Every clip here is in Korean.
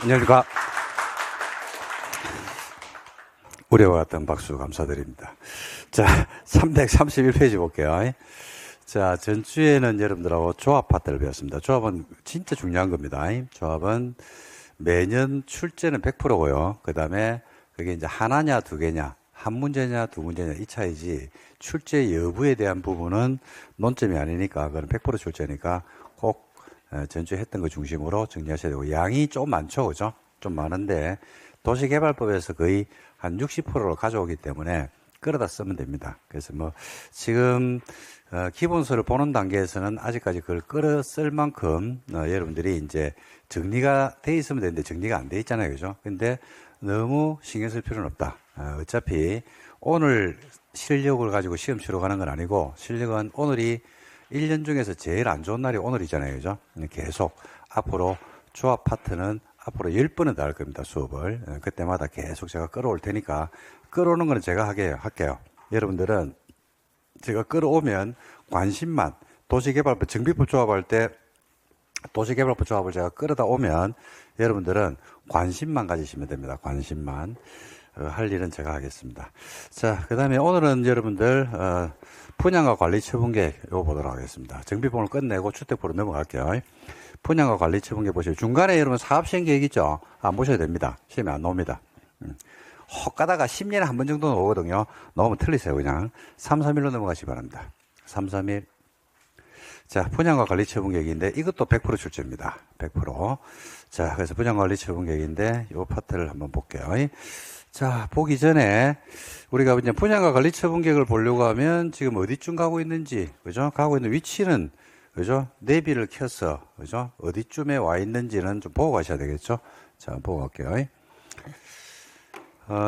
안녕하십니까. 우려와 같은 박수 감사드립니다. 자, 331페이지 볼게요. 자, 전주에는 여러분들하고 조합 파트를 배웠습니다. 조합은 진짜 중요한 겁니다. 조합은 매년 출제는 100%고요. 그 다음에 그게 이제 하나냐, 두 개냐, 한 문제냐, 두 문제냐, 이 차이지, 출제 여부에 대한 부분은 논점이 아니니까, 그건 100% 출제니까 꼭 전주에 했던 거 중심으로 정리하셔야 되고, 양이 좀 많죠, 그죠? 좀 많은데, 도시개발법에서 거의 한 60%를 가져오기 때문에 끌어다 쓰면 됩니다. 그래서 뭐, 지금, 기본서를 보는 단계에서는 아직까지 그걸 끌어 쓸 만큼, 여러분들이 이제 정리가 돼 있으면 되는데 정리가 안 돼 있잖아요. 그죠? 근데 너무 신경 쓸 필요는 없다. 어차피 오늘 실력을 가지고 시험 치러 가는 건 아니고, 실력은 오늘이 1년 중에서 제일 안 좋은 날이 오늘이잖아요. 그죠? 계속 앞으로 조합 파트는 앞으로 10번은 더 할 겁니다. 수업을. 그때마다 계속 제가 끌어올 테니까, 끌어오는 거는 제가 할게요. 여러분들은 제가 끌어오면 관심만, 도시개발법, 정비법 조합할 때 도시개발법 조합을 제가 끌어다 오면 여러분들은 관심만 가지시면 됩니다. 관심만. 할 일은 제가 하겠습니다. 자, 그 다음에 오늘은 여러분들 분양과 관리 처분계획 이거 보도록 하겠습니다. 정비법을 끝내고 주택법으로 넘어갈게요. 분양과 관리 처분계획 보시면 중간에 여러분 사업시행계획 있죠? 안 보셔도 됩니다. 시험에 안 나옵니다. 혹 가다가 10년에 한 번 정도는 오거든요. 나오면 틀리세요. 그냥 3, 3일로 넘어가시기 바랍니다. 3, 3일. 자, 분양과 관리 처분계획인데 이것도 100% 출제입니다. 100%. 자, 그래서 분양과 관리 처분계획인데 이 파트를 한번 볼게요. 자, 보기 전에 우리가 이제 분양과 관리 처분계획을 보려고 하면 지금 어디쯤 가고 있는지, 그죠? 가고 있는 위치는, 그죠? 내비를 켜서, 그죠? 어디쯤에 와 있는지는 좀 보고 가셔야 되겠죠? 자, 보고 갈게요.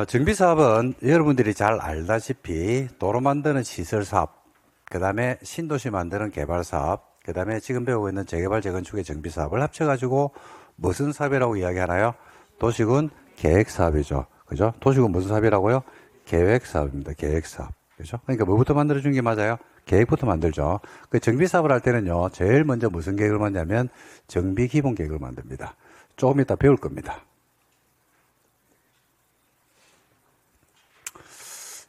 정비사업은 여러분들이 잘 알다시피 도로 만드는 시설사업, 그 다음에 신도시 만드는 개발사업, 그 다음에 지금 배우고 있는 재개발 재건축의 정비사업을 합쳐가지고 무슨 사업이라고 이야기하나요? 도시군 계획사업이죠. 그죠? 도시군 무슨 사업이라고요? 계획사업입니다. 계획사업. 그죠? 그러니까 뭐부터 만들어준 게 맞아요? 계획부터 만들죠. 그 정비사업을 할 때는요, 제일 먼저 무슨 계획을 만들냐면 정비기본계획을 만듭니다. 조금 이따 배울 겁니다.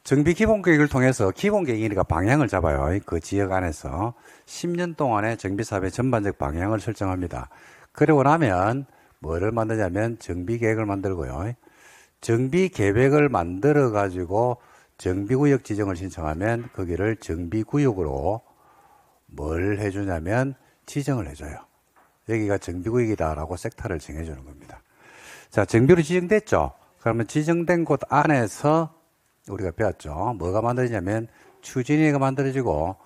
정비기본계획을 통해서 기본계획이니까 방향을 잡아요. 그 지역 안에서 10년 동안의 정비사업의 전반적 방향을 설정합니다. 그러고 나면 뭐를 만드냐면 정비계획을 만들고요. 정비계획을 만들어 가지고 정비구역 지정을 신청하면 거기를 정비구역으로 뭘 해주냐면 지정을 해줘요. 여기가 정비구역이다라고 섹터를 정해주는 겁니다. 자, 정비로 지정됐죠? 그러면 지정된 곳 안에서 우리가 배웠죠. 뭐가 만들어지냐면 추진위가 만들어지고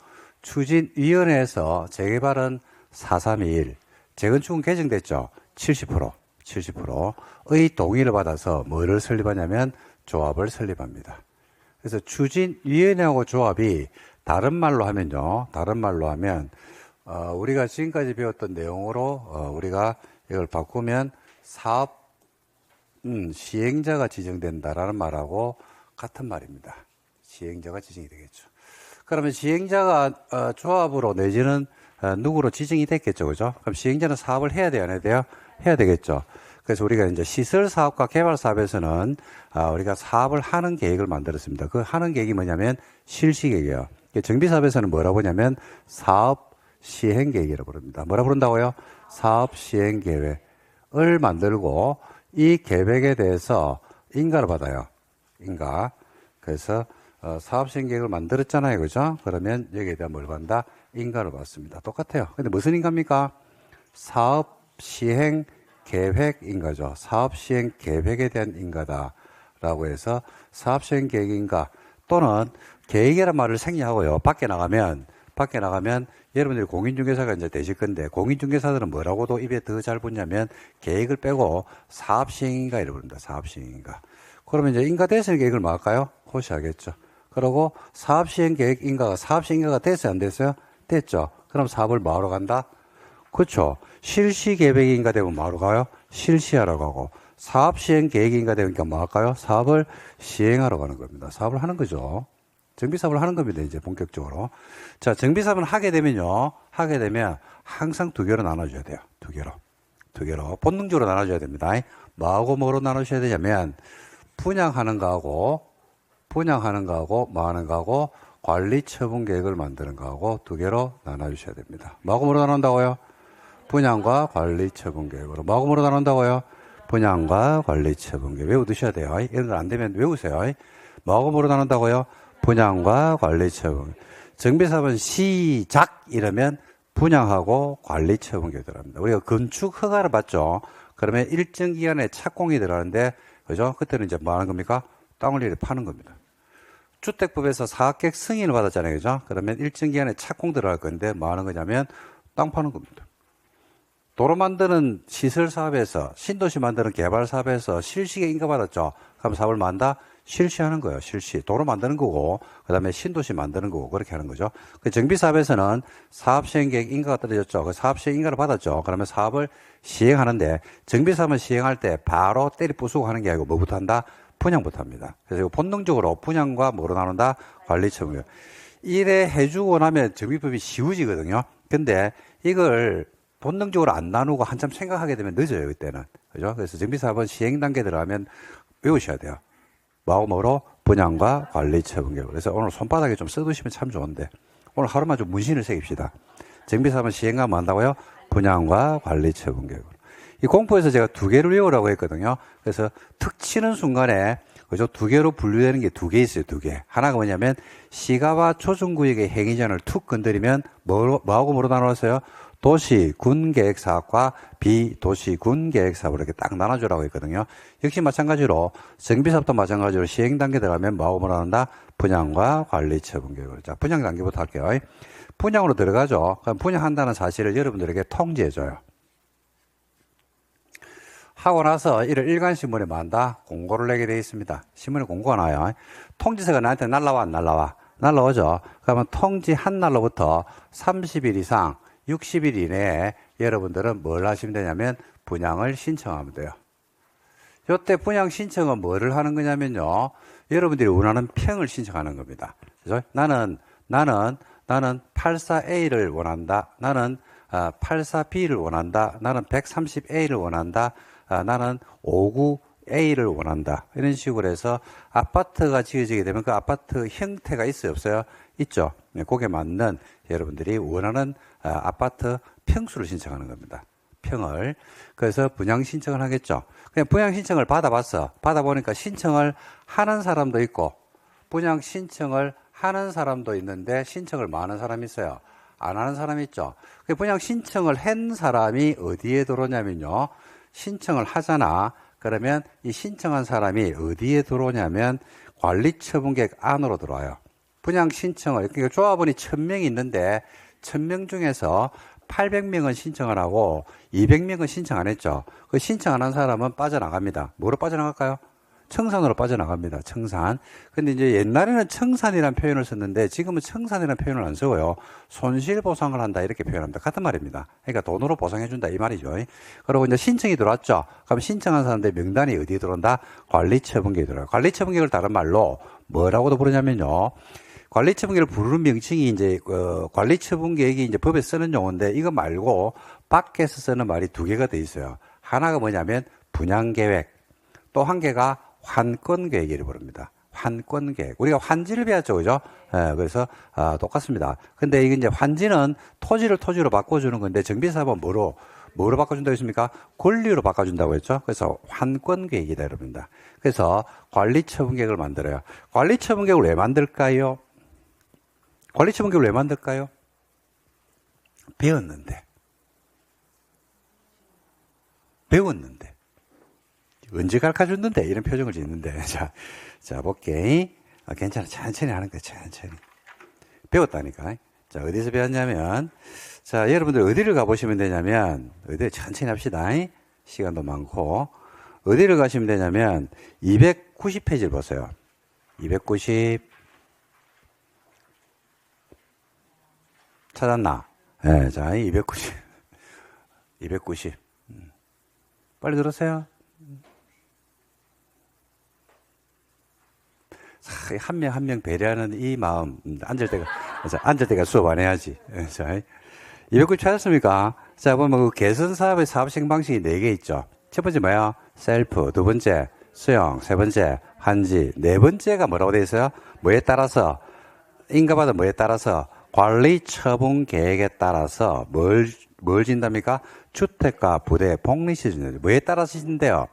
추진위원회에서 재개발은 431, 재건축은 개정됐죠. 70%의 동의를 받아서 뭐를 설립하냐면 조합을 설립합니다. 그래서 추진위원회하고 조합이 다른 말로 하면요. 다른 말로 하면 우리가 지금까지 배웠던 내용으로 우리가 이걸 바꾸면 사업 시행자가 지정된다라는 말하고 같은 말입니다. 시행자가 지정이 되겠죠. 그러면 시행자가 조합으로 내지는 누구로 지정이 됐겠죠. 그죠? 그럼 시행자는 사업을 해야 돼요? 안 해야 돼요? 해야 되겠죠. 그래서 우리가 이제 시설사업과 개발사업에서는 우리가 사업을 하는 계획을 만들었습니다. 그 하는 계획이 뭐냐면 실시계획이에요. 정비사업에서는 뭐라고 하냐면 사업시행계획이라고 부릅니다. 뭐라 부른다고요? 사업시행계획을 만들고 이 계획에 대해서 인가를 받아요. 인가. 그래서 사업시행계획을 만들었잖아요. 그죠? 그러면 여기에 대한 뭘 받는다? 인가를 받습니다. 똑같아요. 근데 무슨 인가입니까? 사업시행계획 인가죠. 사업시행계획에 대한 인가다라고 해서 사업시행계획 인가 또는 계획이라는 말을 생략하고요. 밖에 나가면 여러분들이 공인중개사가 이제 되실 건데 공인중개사들은 뭐라고도 입에 더 잘 붙냐면 계획을 빼고 사업시행인가 이라고 부릅니다. 사업시행인가. 그러면 이제 인가대상 계획을 뭐 할까요? 호시하겠죠. 그리고 사업시행계획 인가가 사업시행인가가 됐어요? 안 됐어요? 됐죠. 그럼 사업을 뭐하러 간다? 그렇죠. 실시계획 인가되면 뭐하러 가요? 실시하러 가고 사업시행계획 인가되니까 뭐 할까요? 사업을 시행하러 가는 겁니다. 사업을 하는 거죠. 정비사업을 하는 겁니다. 이제 본격적으로. 자, 정비사업을 하게 되면 항상 두 개로 나눠줘야 돼요. 두 개로. 본능적으로 나눠줘야 됩니다. 뭐하고 뭐로 나누셔야 되냐면, 분양하는 거하고 뭐 하는 거하고, 관리 처분 계획을 만드는 거하고 두 개로 나눠주셔야 됩니다. 뭐하고 뭐로 나눈다고요? 분양과 관리 처분 계획으로. 뭐하고 뭐로 나눈다고요? 분양과 관리 처분 계획. 외워두셔야 돼요. 이런 거 안 되면 외우세요. 뭐하고 뭐로 나눈다고요? 분양과 관리 처분. 정비사업은 시작 이러면 분양하고 관리 처분 계획 들어갑니다. 우리가 건축 허가를 받죠. 그러면 일정 기간에 착공이 들어가는데, 그죠? 그때는 이제 뭐 하는 겁니까? 땅을 이렇게 파는 겁니다. 주택법에서 사업계획 승인을 받았잖아요. 그죠? 그러면 일정 기간에 착공 들어갈 건데 뭐 하는 거냐면 땅 파는 겁니다. 도로 만드는 시설 사업에서, 신도시 만드는 개발 사업에서 실시에 인가받았죠? 그럼 사업을 만다? 실시하는 거예요. 실시. 도로 만드는 거고, 그 다음에 신도시 만드는 거고, 그렇게 하는 거죠. 그 정비사업에서는 사업시행계획 인가가 떨어졌죠. 그 사업시행 인가를 받았죠. 그러면 사업을 시행하는데, 정비사업은 시행할 때 바로 때리 부수고 하는 게 아니고 뭐부터 한다? 분양부터 합니다. 그래서 본능적으로 분양과 뭐로 나눈다? 관리 처분이요. 이래 해주고 나면 정비법이 쉬워지거든요. 근데 이걸 본능적으로 안 나누고 한참 생각하게 되면 늦어요, 그때는. 그죠? 그래서 정비사업은 시행 단계 들어가면 외우셔야 돼요. 뭐하고 뭐로? 분양과 관리 처분 계획. 그래서 오늘 손바닥에 좀 써두시면 참 좋은데, 오늘 하루만 좀 문신을 새깁시다. 정비사업은 시행하면 뭐 한다고요? 분양과 관리 처분 계획. 이 공포에서 제가 두 개를 외우라고 했거든요. 그래서 툭 치는 순간에, 그죠? 두 개로 분류되는 게 두 개 있어요, 두 개. 하나가 뭐냐면, 시가와 초중구역의 행위전을 툭 건드리면, 뭐하고 뭐로 나눴어요? 도시, 군 계획 사업과 비도시, 군 계획 사업을 이렇게 딱 나눠주라고 했거든요. 역시 마찬가지로, 정비사업도 마찬가지로 시행 단계 들어가면 뭐하고 뭐로 나눈다? 분양과 관리 처분 계획을. 자, 분양 단계부터 할게요. 분양으로 들어가죠. 그럼 분양한다는 사실을 여러분들에게 통지해줘요. 하고 나서 이를 일간신문에 뭐 한다? 공고를 내게 되어 있습니다. 신문에 공고가 나요. 통지서가 나한테 날라와, 안 날라와? 날라오죠. 그러면 통지한 날로부터 30일 이상, 60일 이내에 여러분들은 뭘 하시면 되냐면 분양을 신청하면 돼요. 이때 분양 신청은 뭐를 하는 거냐면요. 여러분들이 원하는 평을 신청하는 겁니다. 그래서 나는 84A를 원한다. 나는 84B를 원한다. 나는 130A를 원한다. 나는 59A를 원한다. 이런 식으로 해서 아파트가 지어지게 되면 그 아파트 형태가 있어요, 없어요? 있죠. 거기에 맞는 여러분들이 원하는 아파트 평수를 신청하는 겁니다. 평을. 그래서 분양 신청을 하겠죠. 그냥 분양 신청을 받아봤어. 받아보니까 신청을 하는 사람도 있고 분양 신청을 하는 사람도 있는데 신청을 많은 사람이 있어요. 안 하는 사람이 있죠. 분양 신청을 한 사람이 어디에 들어오냐면요. 신청을 하잖아. 그러면 이 신청한 사람이 어디에 들어오냐면 관리처분계획 안으로 들어와요. 분양 신청을, 그러니까 조합원이 1000명이 있는데 1000명 중에서 800명은 신청을 하고 200명은 신청 안 했죠. 그 신청 안 한 사람은 빠져나갑니다. 뭐로 빠져나갈까요? 청산으로 빠져나갑니다. 청산. 근데 이제 옛날에는 청산이라는 표현을 썼는데 지금은 청산이라는 표현을 안 써요. 손실보상을 한다 이렇게 표현합니다. 같은 말입니다. 그러니까 돈으로 보상해준다 이 말이죠. 그리고 이제 신청이 들어왔죠. 그럼 신청한 사람들 명단이 어디에 들어온다? 관리처분계획에 들어요. 관리처분계획을 다른 말로 뭐라고도 부르냐면요. 관리처분계획을 부르는 명칭이 이제 관리처분계획이 이제 법에 쓰는 용어인데 이거 말고 밖에서 쓰는 말이 두 개가 돼 있어요. 하나가 뭐냐면 분양계획, 또 한 개가 환권계획이라고 부릅니다. 환권계획. 우리가 환지를 배웠죠, 그죠? 예, 그래서 똑같습니다. 근데 이게 이제 환지는 토지를 토지로 바꿔주는 건데 정비사업은 뭐로 바꿔준다고 했습니까? 권리로 바꿔준다고 했죠. 그래서 환권계획이다 여러분들. 그래서 관리처분계획을 만들어요. 관리처분계획을 왜 만들까요? 관리처분계획을 왜 만들까요? 배웠는데. 언제 가르쳐줬는데? 이런 표정을 짓는데. 자, 볼게. 괜찮아. 천천히 하는 거야, 천천히. 배웠다니까. 자, 어디서 배웠냐면, 자, 여러분들 어디를 가보시면 되냐면, 어디 천천히 합시다. 시간도 많고. 어디를 가시면 되냐면, 290페이지를 보세요. 290. 찾았나? 네, 자, 290. 290. 빨리 들으세요. 한 명 한 명 배려하는 이 마음. 앉을 때가 수업 안 해야지. 자, 290 찾았습니까? 자, 보면 그 개선 사업의 사업 시행 방식이 4개 있죠. 첫 번째 뭐야? 셀프. 두 번째 수용. 세 번째 한지. 네 번째가 뭐라고 돼 있어요? 뭐에 따라서? 인가받은 뭐에 따라서? 관리 처분 계획에 따라서 뭘 진답니까? 주택과 부대 복리시 준다. 뭐에 따라서 준대요?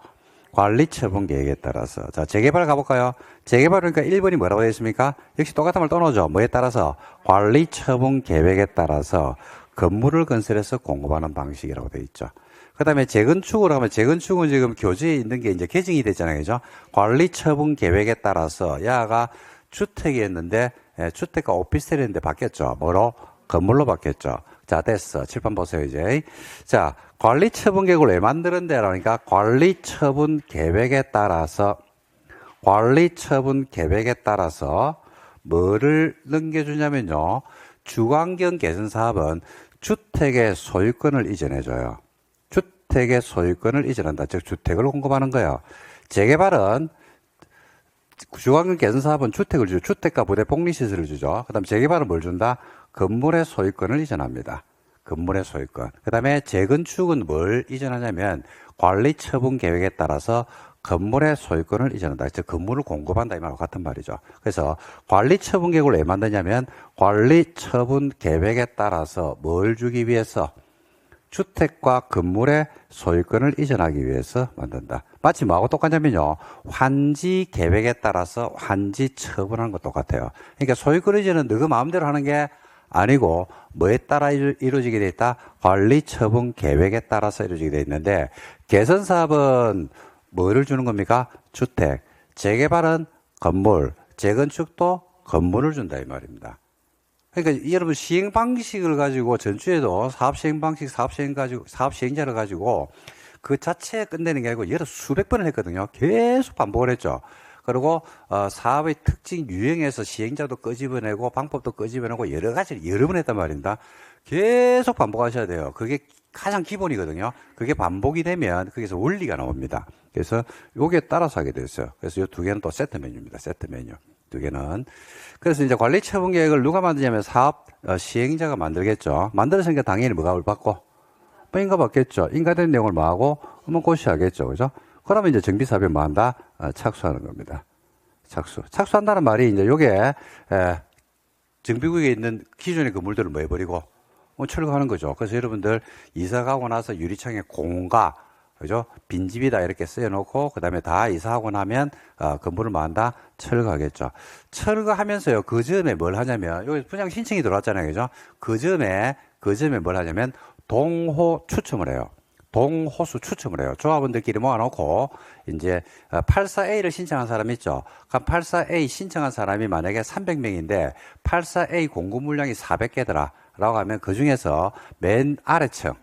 관리 처분 계획에 따라서. 자, 재개발 가볼까요? 재개발 그러니까 1번이 뭐라고 되어 있습니까? 역시 똑같은 말 또 넣어줘. 뭐에 따라서? 관리 처분 계획에 따라서 건물을 건설해서 공급하는 방식이라고 되어 있죠. 그 다음에 재건축으로 하면 재건축은 지금 교재에 있는 게 이제 개정이 됐잖아요. 그죠? 관리 처분 계획에 따라서 야가 주택이었는데 주택과 오피스텔이었는데 바뀌었죠. 뭐로? 건물로 바뀌었죠. 자, 됐어. 칠판 보세요, 이제. 자, 관리 처분 계획을 왜 만드는데? 그러니까 관리 처분 계획에 따라서 뭐를 넘겨주냐면요. 주환경 개선 사업은 주택의 소유권을 이전해줘요. 주택의 소유권을 이전한다. 즉, 주택을 공급하는 거예요. 재개발은 주환경 개선 사업은 주택을 주죠. 주택과 부대 복리시설을 주죠. 그 다음에 재개발은 뭘 준다? 건물의 소유권을 이전합니다. 건물의 소유권. 그 다음에 재건축은 뭘 이전하냐면 관리 처분 계획에 따라서 건물의 소유권을 이전한다. 즉 건물을 공급한다 이 말과 같은 말이죠. 그래서 관리 처분 계획을 왜 만드냐면 관리 처분 계획에 따라서 뭘 주기 위해서 주택과 건물의 소유권을 이전하기 위해서 만든다. 마치 뭐하고 똑같냐면요. 환지 계획에 따라서 환지 처분하는 것 똑같아요. 그러니까 소유권 이전은 너가 마음대로 하는 게 아니고 뭐에 따라 이루어지게 돼 있다? 관리 처분 계획에 따라서 이루어지게 돼 있는데 개선 사업은 뭐를 주는 겁니까? 주택. 재개발은 건물. 재건축도 건물을 준다 이 말입니다. 그러니까 여러분 시행 방식을 가지고 전주에도 사업 시행 방식, 사업 시행자를 가지고 그 자체에 끝내는 게 아니고 여러 수백 번을 했거든요. 계속 반복을 했죠. 그리고 사업의 특징 유형에서 시행자도 끄집어내고 방법도 끄집어내고 여러 가지를 여러 번 했단 말입니다. 계속 반복하셔야 돼요. 그게 가장 기본이거든요. 그게 반복이 되면 거기서 원리가 나옵니다. 그래서 요게 따라서 하게 됐어요. 그래서 요 두 개는 또 세트 메뉴입니다. 세트 메뉴. 두 개는. 그래서 이제 관리 처분 계획을 누가 만드냐면 사업 시행자가 만들겠죠. 만들었으니까 당연히 뭐가 올받고? 인가 받겠죠. 인가된 내용을 뭐하고? 한번 고시하겠죠. 그죠? 그러면 이제 정비사업에 뭐 한다? 착수하는 겁니다. 착수한다는 말이 이제 요게, 정비구역에 있는 기존의 건물들을 뭐 해버리고, 철거하는 거죠. 그래서 여러분들 이사 가고 나서 유리창에 공가, 그죠? 빈집이다 이렇게 쓰여놓고, 그 다음에 다 이사하고 나면, 건물을 뭐 한다? 철거하겠죠. 철거하면서요, 그 점에 뭘 하냐면, 여기 분양 신청이 들어왔잖아요. 그죠? 그 점에 뭘 하냐면, 동호 추첨을 해요. 동호수 추첨을 해요. 조합원들끼리 모아놓고 이제 84A를 신청한 사람이 있죠. 그럼 84A 신청한 사람이 만약에 300명인데 84A 공급 물량이 400개더라 라고 하면 그 중에서 맨 아래층,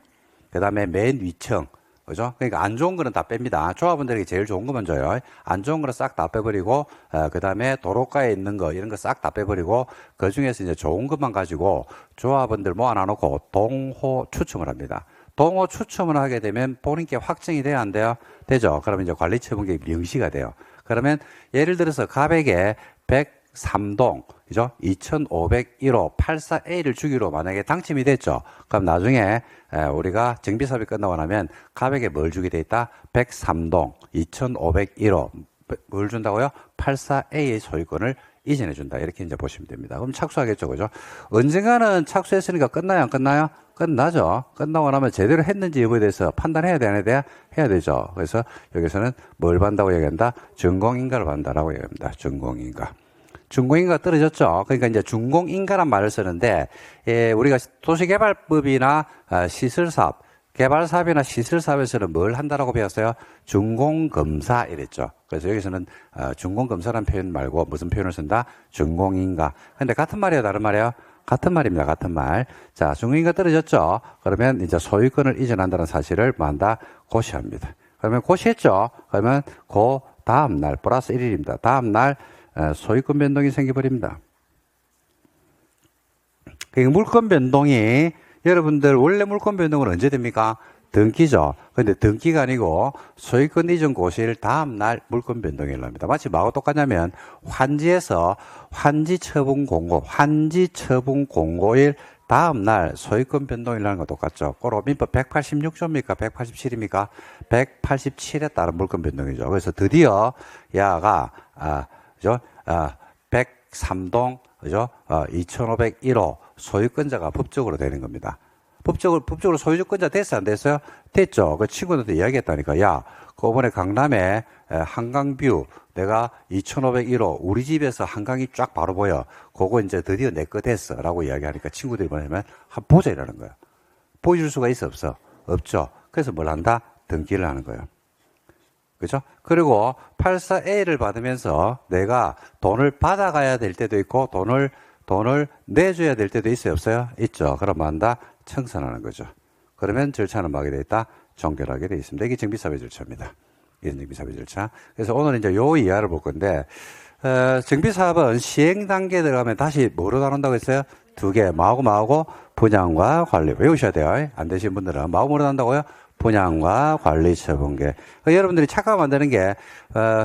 그 다음에 맨 위층, 그죠? 그러니까 안 좋은 거는 다 뺍니다. 조합원들에게 제일 좋은 것만 줘요. 안 좋은 거는 싹 다 빼버리고, 그 다음에 도로가에 있는 거, 이런 거 싹 다 빼버리고, 그 중에서 이제 좋은 것만 가지고 조합원들 모아놔놓고 동호 추첨을 합니다. 동호 추첨을 하게 되면 본인께 확정이 돼야 안 돼요? 되죠. 그러면 이제 관리처분계획이 명시가 돼요. 그러면 예를 들어서 가백에 103동, 그죠? 2501호 84A를 주기로 만약에 당첨이 됐죠. 그럼 나중에 우리가 정비사업이 끝나고 나면 가백에 뭘 주게 돼 있다? 103동, 2501호 뭘 준다고요? 84A의 소유권을 이전해 준다. 이렇게 이제 보시면 됩니다. 그럼 착수하겠죠. 그죠? 언젠가는 착수했으니까 끝나요? 안 끝나요? 끝나죠. 끝나고 나면 제대로 했는지 여부에 대해서 판단해야 돼, 안 해야 돼? 해야 되죠. 그래서 여기서는 뭘 받는다고 얘기한다? 준공인가를 받는다라고 얘기합니다. 준공인가. 준공인가가 떨어졌죠. 그러니까 이제 준공인가란 말을 쓰는데, 우리가 도시개발법이나 시설사업, 개발사업이나 시설사업에서는 뭘 한다라고 배웠어요? 준공검사 이랬죠. 그래서 여기서는 준공검사라는 표현 말고 무슨 표현을 쓴다? 준공인가. 근데 같은 말이에요? 다른 말이에요? 같은 말입니다. 같은 말. 자, 준공인가 떨어졌죠? 그러면 이제 소유권을 이전한다는 사실을 뭐한다? 고시합니다. 그러면 고시했죠? 그러면 그 다음날 플러스 1일입니다. 다음날 소유권 변동이 생겨버립니다. 그러니까 물권 변동이 여러분들 원래 물권 변동은 언제 됩니까? 등기죠. 근데 등기가 아니고 소유권 이전 고시일 다음날 물권 변동이 일어납니다. 마치 뭐하고 똑같냐면 환지에서 환지 처분 공고일 다음날 소유권 변동이라는 거 똑같죠. 그로 민법 186조입니까? 187입니까? 187에 따른 물권 변동이죠. 그래서 드디어 야가, 그죠? 103동, 그죠? 2501호 소유권자가 법적으로 되는 겁니다. 법적으로 소유권자 됐어요? 안 됐어요? 됐죠. 그 친구들한테 이야기했다니까. 야, 그번에 강남에 한강뷰 내가 2501호 우리 집에서 한강이 쫙 바로 보여. 그거 이제 드디어 내 거 됐어. 라고 이야기하니까 친구들이 뭐냐면 한번 보자 이라는 거예요. 보여줄 수가 있어 없어? 없죠. 그래서 뭘 한다? 등기를 하는 거예요. 그죠? 그리고 84A를 받으면서 내가 돈을 받아가야 될 때도 있고 돈을 내줘야 될 때도 있어요 없어요? 있죠. 그럼 한다? 청산하는 거죠. 그러면 절차는 뭐하게 돼 있다? 종결하게 돼 있습니다. 이게 정비사회 절차입니다. 이게 정비사회 절차. 그래서 오늘 이제 요 이하를 볼 건데, 정비사업은 시행 단계에 들어가면 다시 뭐로 나눈다고 했어요? 두 개. 뭐하고 분양과 관리. 외우셔야 돼요. 안 되신 분들은. 뭐로 나눈다고요? 분양과 관리 처분계. 여러분들이 착각하면 안 되는 게,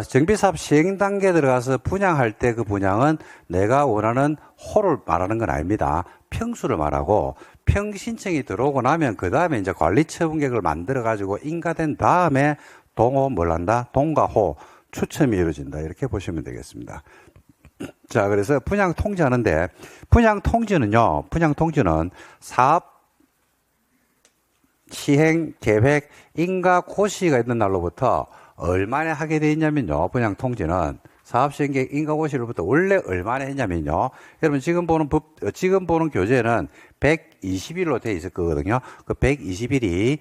정비사업 시행 단계에 들어가서 분양할 때 그 분양은 내가 원하는 호를 말하는 건 아닙니다. 평수를 말하고, 평 신청이 들어오고 나면 그 다음에 이제 관리 처분 계획을 만들어 가지고 인가된 다음에 동호 뭘 한다? 동과 호 추첨이 이루어진다. 이렇게 보시면 되겠습니다. 자, 그래서 분양 통지하는데 분양 통지는 사업 시행 계획 인가 고시가 있는 날로부터 얼마나 하게 돼 있냐면요. 분양 통지는 사업 시행 계획 인가 고시로부터 원래 얼마나 했냐면요. 여러분 지금 보는 교재는 120일로 돼 있을 거거든요. 그 120일이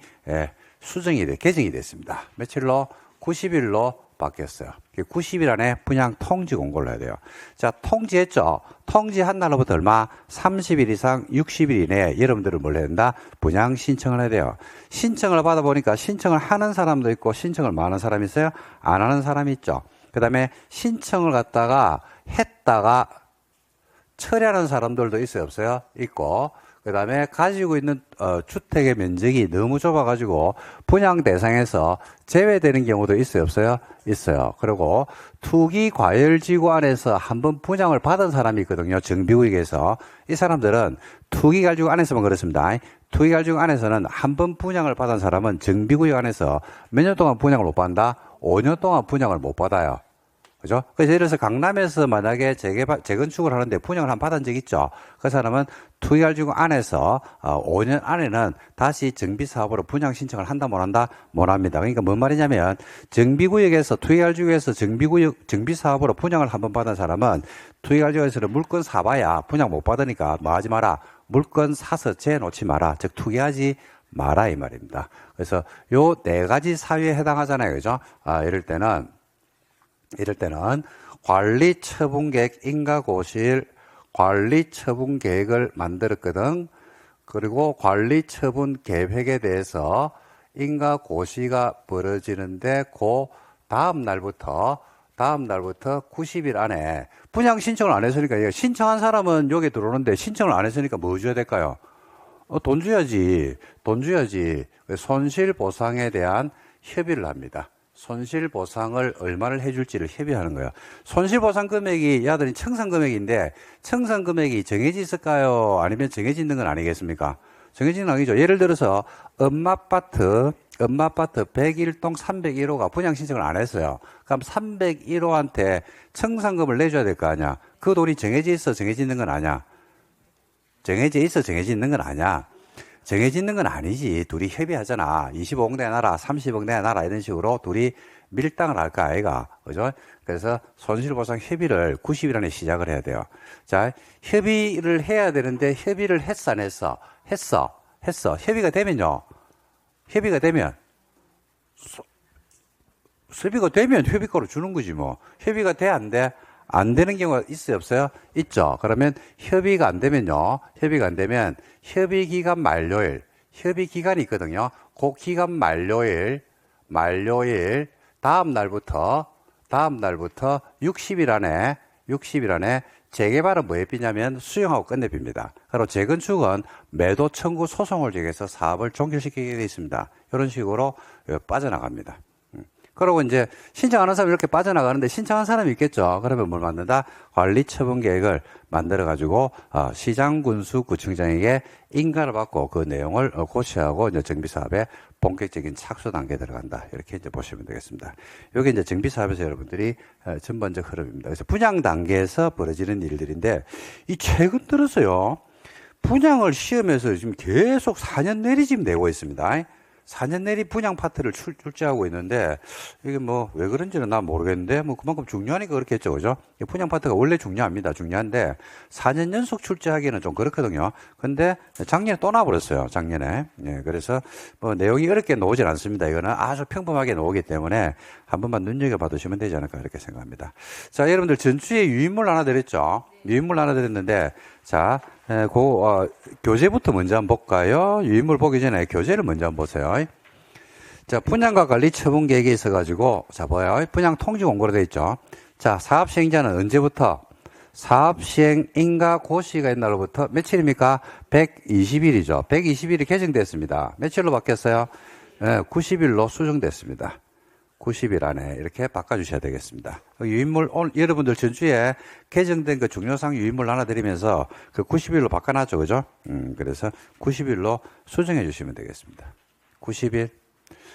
수정이 개정이 됐습니다. 며칠로? 90일로 바뀌었어요. 90일 안에 분양 통지 공고를 해야 돼요. 자, 통지했죠? 통지한 날로부터 얼마? 30일 이상 60일 이내에 여러분들은 뭘 해야 된다? 분양 신청을 해야 돼요. 신청을 받아보니까 신청을 하는 사람도 있고 신청을 안 하는 사람이 있어요? 안 하는 사람이 있죠. 그 다음에 신청을 갖다가 했다가 처리하는 사람들도 있어요? 없어요? 있고, 그 다음에 가지고 있는 주택의 면적이 너무 좁아가지고 분양 대상에서 제외되는 경우도 있어요? 없어요? 있어요. 그리고 투기과열지구 안에서 한번 분양을 받은 사람이 있거든요. 정비구역에서. 이 사람들은 투기과열지구 안에서만 그렇습니다. 투기과열지구 안에서는 한번 분양을 받은 사람은 정비구역 안에서 몇 년 동안 분양을 못 받는다? 5년 동안 분양을 못 받아요. 그죠? 그래서 예를 들어서 강남에서 만약에 재건축을 하는데 분양을 한 번 받은 적 있죠? 그 사람은 투기과열지구 안에서 5년 안에는 다시 정비사업으로 분양 신청을 한다 못 한다? 못 합니다. 그러니까 뭔 말이냐면 정비구역에서 투기과열지구에서 정비사업으로 분양을 한 번 받은 사람은 투기과열지구에서는 물건 사봐야 분양 못 받으니까 뭐 하지 마라? 물건 사서 재놓지 마라. 즉 투기하지 마라 이 말입니다. 그래서 요 네 가지 사유에 해당하잖아요. 그죠? 이럴 때는 관리 처분 계획 인가 고시일 관리 처분 계획을 만들었거든. 그리고 관리 처분 계획에 대해서 인가 고시가 벌어지는데 그 다음 날부터 90일 안에 분양 신청을 안 했으니까 신청한 사람은 여기 들어오는데 신청을 안 했으니까 뭐 줘야 될까요? 돈 줘야지. 손실 보상에 대한 협의를 합니다. 손실보상을 얼마를 해줄지를 협의하는 거예요. 손실보상 금액이 야들이 청산금액인데 청산금액이 정해져 있을까요? 아니면 정해져 있는 건 아니겠습니까? 정해진 건 아니죠. 예를 들어서 엄마아파트 101동 301호가 분양 신청을 안 했어요. 그럼 301호한테 청산금을 내줘야 될 거 아니야. 그 돈이 정해져 있어 정해져 있는 건 아니야. 정해져 있는 건 아니야. 정해져 있는 건 아니지. 둘이 협의하잖아. 25억 내놔라, 30억 내놔라 이런 식으로 둘이 밀당을 할까 아이가. 그죠? 그래서 손실보상 협의를 90일 안에 시작을 해야 돼요. 자, 협의를 해야 되는데 협의를 했어 안 했어? 했어. 협의가 되면요. 협의가 되면 협의권을 주는 거지 뭐. 협의가 돼 안 돼? 안 되는 경우가 있어요 없어요? 있죠. 그러면 협의가 안 되면 협의기간 협의기간이 있거든요. 그 기간 만료일 다음 날부터 60일 안에 재개발은 뭐에 삐냐면 수용하고 끝내빕니다. 그리고 재건축은 매도 청구 소송을 제기해서 사업을 종결시키게 되어 있습니다. 이런 식으로 빠져나갑니다. 그리고 이제 신청하는 사람이 이렇게 빠져나가는데 신청한 사람이 있겠죠. 그러면 뭘 만든다? 관리처분 계획을 만들어가지고 시장군수 구청장에게 인가를 받고 그 내용을 고시하고 이제 정비사업에 본격적인 착수 단계에 들어간다. 이렇게 이제 보시면 되겠습니다. 이게 이제 정비사업에서 여러분들이 전반적 흐름입니다. 그래서 분양 단계에서 벌어지는 일들인데 이 최근 들어서요. 분양을 시험에서 지금 계속 4년 내리 지금 내고 있습니다. 4년 내리 분양 파트를 출제하고 있는데 이게 뭐 왜 그런지는 난 모르겠는데 뭐 그만큼 중요하니까 그렇겠죠, 그죠? 분양 파트가 원래 중요합니다. 중요한데 4년 연속 출제하기는 좀 그렇거든요. 근데 작년에 또 나와버렸어요. 작년에. 예, 그래서 뭐 내용이 어렵게 나오질 않습니다. 이거는 아주 평범하게 나오기 때문에 한 번만 눈여겨봐 두시면 되지 않을까 이렇게 생각합니다. 자, 여러분들 전주에 유인물 하나 드렸죠? 유인물 하나 드렸는데 자, 교재부터 먼저 한번 볼까요? 유인물 보기 전에 교재를 먼저 한번 보세요. 자, 분양과 관리 처분 계획이 있어가지고, 자, 뭐야? 분양 통지 공고로 되어 있죠. 자, 사업 시행자는 언제부터? 사업 시행 인가 고시가 있는 날로부터 며칠입니까? 120일이죠. 120일이 개정됐습니다. 며칠로 바뀌었어요? 90일로 수정됐습니다. 90일 안에 이렇게 바꿔주셔야 되겠습니다. 유인물, 오늘 여러분들 전주에 개정된 그 중요상 유인물 하나 드리면서 그 90일로 바꿔놨죠, 그죠? 그래서 90일로 수정해 주시면 되겠습니다. 90일.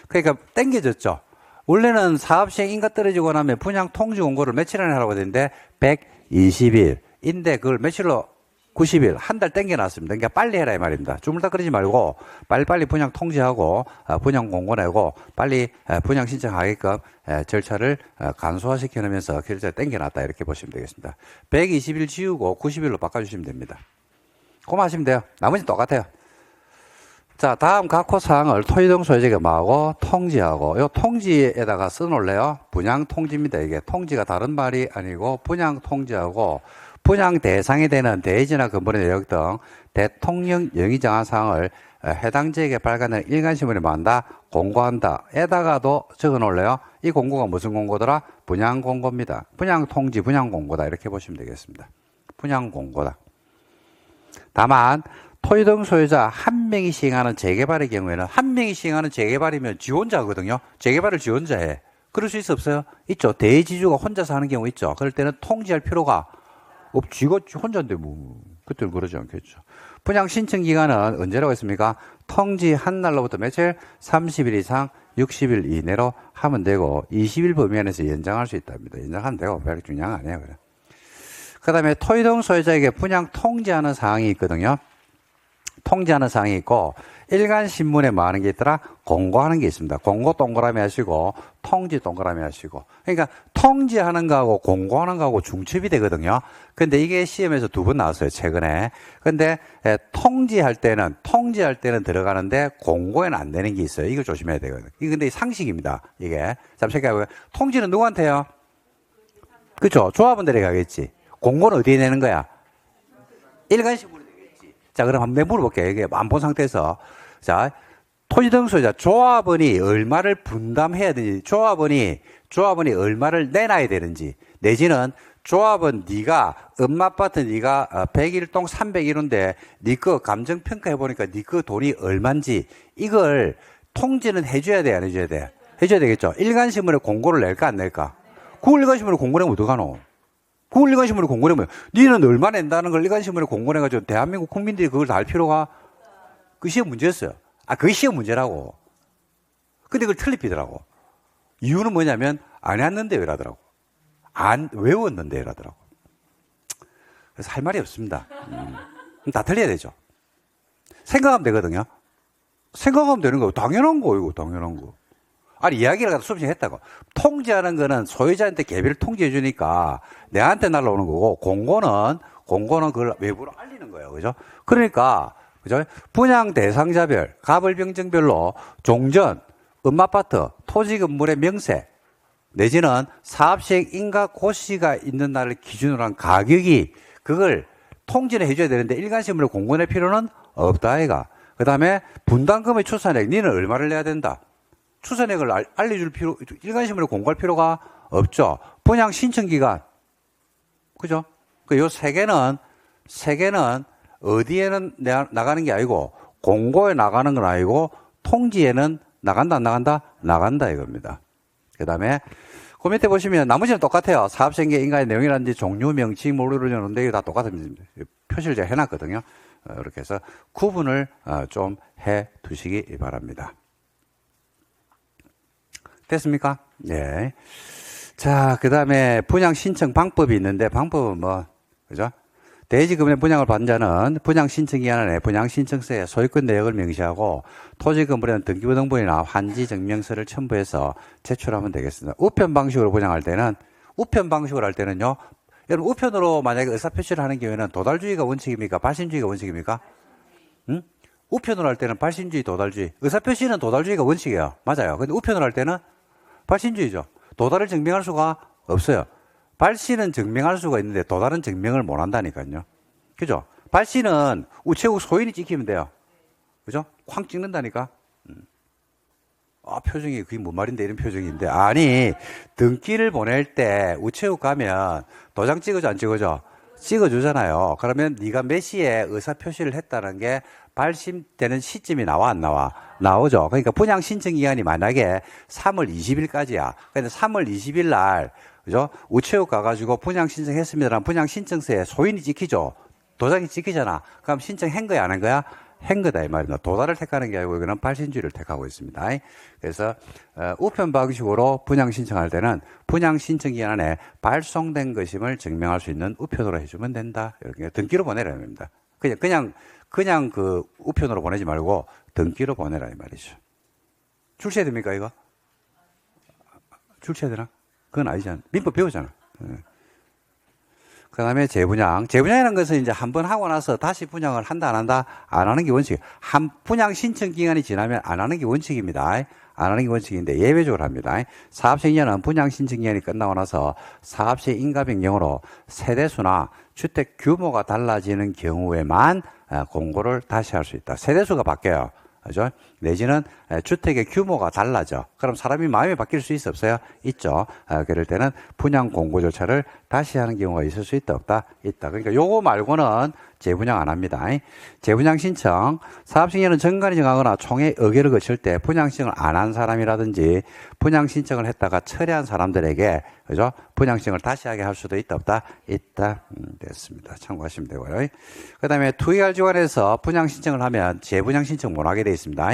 그러니까 땡겨졌죠. 원래는 사업 시행 인가 떨어지고 나면 분양 통지 공고를 며칠 안에 하라고 되는데 120일인데 그걸 며칠로 90일, 한 달 땡겨놨습니다. 그러니까 빨리 해라 이 말입니다. 주물다 그러지 말고 빨리빨리 분양 통지하고 분양 공고 내고 빨리 분양 신청하게끔 절차를 간소화시켜 놓으면서 결제를 땡겨놨다 이렇게 보시면 되겠습니다. 120일 지우고 90일로 바꿔주시면 됩니다. 그만 하시면 돼요. 나머지는 똑같아요. 자, 다음 각호 사항을 토지등 소유자에게 뭐하고 통지하고 요 통지에다가 써놓을래요. 분양 통지입니다. 이게 통지가 다른 말이 아니고 분양 통지하고 분양 대상이 되는 대지나 건물의 내역 등 대통령 영의 정한 사항을 해당 지역에 발간된 일간신문에 만다 공고한다. 에다가도 적어 놓을래요. 이 공고가 무슨 공고더라? 분양 공고입니다. 분양 통지, 분양 공고다. 이렇게 보시면 되겠습니다. 분양 공고다. 다만 토지등 소유자 한 명이 시행하는 재개발의 경우에는 한 명이 시행하는 재개발이면 지원자거든요. 재개발을 지원자해. 그럴 수 있어 없어요? 있죠. 대지주가 혼자서 하는 경우 있죠. 그럴 때는 통지할 필요가 쥐가 혼자인데 뭐 그때는 그러지 않겠죠. 분양 신청 기간은 언제라고 했습니까? 통지한 날로부터 며칠? 30일 이상 60일 이내로 하면 되고 20일 범위 안에서 연장할 수 있답니다. 연장하면 되고 별로 중요한 거 아니에요. 그래. 그다음에 토지등 소유자에게 분양 통지하는 사항이 있거든요. 통지하는 사항이 있고 일간 신문에 뭐 하는 게 있더라? 공고하는 게 있습니다. 공고 동그라미 하시고 통지 동그라미 하시고. 그러니까 통지하는 거하고 공고하는 거하고 중첩이 되거든요. 근데 이게 시험에서 2번 나왔어요, 최근에. 근데 통지할 때는 들어가는데 공고에는 안 되는 게 있어요. 이걸 조심해야 되거든요. 이게 근데 상식입니다. 이게. 잠시 생각해보세요. 통지는 누구한테요? 그렇죠. 조합원들에게 가겠지. 공고는 어디에 내는 거야? 일간 신문에 되겠지. 자, 그럼 한번 물어볼게요. 이게 안 본 상태에서. 자, 토지등 소유자 조합원이 얼마를 분담해야 되는지, 조합원이 얼마를 내놔야 되는지, 내지는 조합원 네가 엄마 아파트 네가 101동 301호인데 네 거 감정 평가해 보니까 네 거 돈이 얼마인지 이걸 통지는 해줘야 돼, 안 해줘야 돼? 해줘야 되겠죠. 일간신문에 공고를 낼까 안 낼까? 그걸 일간신문에 공고내면 어떡하노? 그걸 일간신문에 공고내면 니는 얼마 낸다는 걸 일간신문에 공고내가지고 대한민국 국민들이 그걸 다 알 필요가 그 시험 문제였어요. 그게 시험 문제라고. 근데 그걸 틀리피더라고. 이유는 뭐냐면 안 해왔는데 이러더라고. 안 외웠는데 이러더라고. 그래서 할 말이 없습니다. 다 틀려야 되죠. 생각하면 되거든요. 생각하면 되는 거 당연한 거 이거 당연한 거. 아니 이야기를 갖다 수업식 했다고. 통지하는 거는 소유자한테 개별 통지해 주니까 내한테 날라오는 거고 공고는 그걸 외부로 알리는 거예요. 그죠? 그러니까 그죠? 분양 대상자별, 가벌병정별로 종전, 음아파트, 토지 건물의 명세 내지는 사업시행 인가 고시가 있는 날을 기준으로 한 가격이 그걸 통지를 해줘야 되는데 일간신문에 공고낼 필요는 없다 아이가. 그 다음에 분담금의 추산액 니는 얼마를 내야 된다. 추산액을 알려줄 필요, 일간신문에 공고할 필요가 없죠. 분양 신청기간. 그죠? 요 세 개는 어디에는 나가는 게 아니고, 공고에 나가는 건 아니고, 통지에는 나간다, 안 나간다? 나간다, 이겁니다. 그 다음에 그 밑에 보시면 나머지는 똑같아요. 사업생계 인가의 내용이라든지 종류, 명칭, 모르를 주는데 이게 다 똑같습니다. 표시를 제가 해놨거든요. 이렇게 해서 구분을 좀 해 두시기 바랍니다. 됐습니까? 네. 자, 그 다음에 분양 신청 방법이 있는데 방법은 뭐, 그죠? 대지금의 분양을 받은 자는 분양 신청 기간 안에 분양 신청서에 소유권 내역을 명시하고 토지 건물에는 등기부 등본이나 환지 증명서를 첨부해서 제출하면 되겠습니다. 우편 방식으로 분양할 때는 우편으로 할 때는요. 여러분 우편으로 만약에 의사표시를 하는 경우에는 도달주의가 원칙입니까? 발신주의가 원칙입니까? 응? 우편으로 할 때는 발신주의, 도달주의. 의사표시는 도달주의가 원칙이에요. 맞아요. 근데 우편으로 할 때는 발신주의죠. 도달을 증명할 수가 없어요. 발신은 증명할 수가 있는데 도달은 증명을 못 한다니까요. 그죠? 발신은 우체국 소인이 찍히면 돼요. 그죠? 쾅 찍는다니까. 표정이 그게 뭔 말인데 이런 표정인데. 아니, 등기를 보낼 때 우체국 가면 도장 찍어줘 안 찍어줘? 찍어주잖아요. 그러면 네가 몇 시에 의사표시를 했다는 게 발신되는 시점이 나와 안 나와? 나오죠. 그러니까 분양 신청 기간이 만약에 3월 20일까지야. 근데 3월 20일 날 그죠? 우체국 가가지고 분양 신청했습니다라는 분양 신청서에 소인이 찍히죠. 도장이 찍히잖아. 그럼 신청한 거야 안 한 거야? 한 거다 이 말입니다. 도달을 택하는 게 아니고 이거는 발신주의를 택하고 있습니다. 그래서 우편 방식으로 분양 신청할 때는 분양 신청 기간 안에 발송된 것임을 증명할 수 있는 우편으로 해주면 된다. 이렇게 등기로 보내라는 겁니다. 그냥 그 우편으로 보내지 말고 등기로 보내라 이 말이죠. 출시해야 됩니까 이거? 출시해야 되나? 그건 아니잖아. 민법 배우잖아. 그 다음에 재분양이라는 것은 이제 한번 하고 나서 다시 분양을 한다, 안 한다? 안 하는 게 원칙. 분양 신청 기간이 지나면 안 하는 게 원칙입니다. 안 하는 게 원칙인데 예외적으로 합니다. 사업시행자는 분양 신청 기간이 끝나고 나서 사업시 인가 변경으로 세대수나 주택 규모가 달라지는 경우에만 공고를 다시 할 수 있다. 세대수가 바뀌어요. 그죠? 내지는 주택의 규모가 달라져. 그럼 사람이 마음이 바뀔 수 있어 없어요? 있죠. 그럴 때는 분양 공고 절차를 다시 하는 경우가 있을 수 있다 없다? 있다. 그러니까 요거 말고는 재분양 안 합니다. 재분양 신청, 사업시행자는 정관이 정하거나 총회 의결을 거칠 때 분양 신청을 안 한 사람이라든지 분양 신청을 했다가 철회한 사람들에게 그죠? 분양 신청을 다시 하게 할 수도 있다 없다? 있다. 됐습니다. 참고하시면 되고요. 그다음에 투기관리기관에서 분양 신청을 하면 재분양 신청 못 하게 돼 있습니다.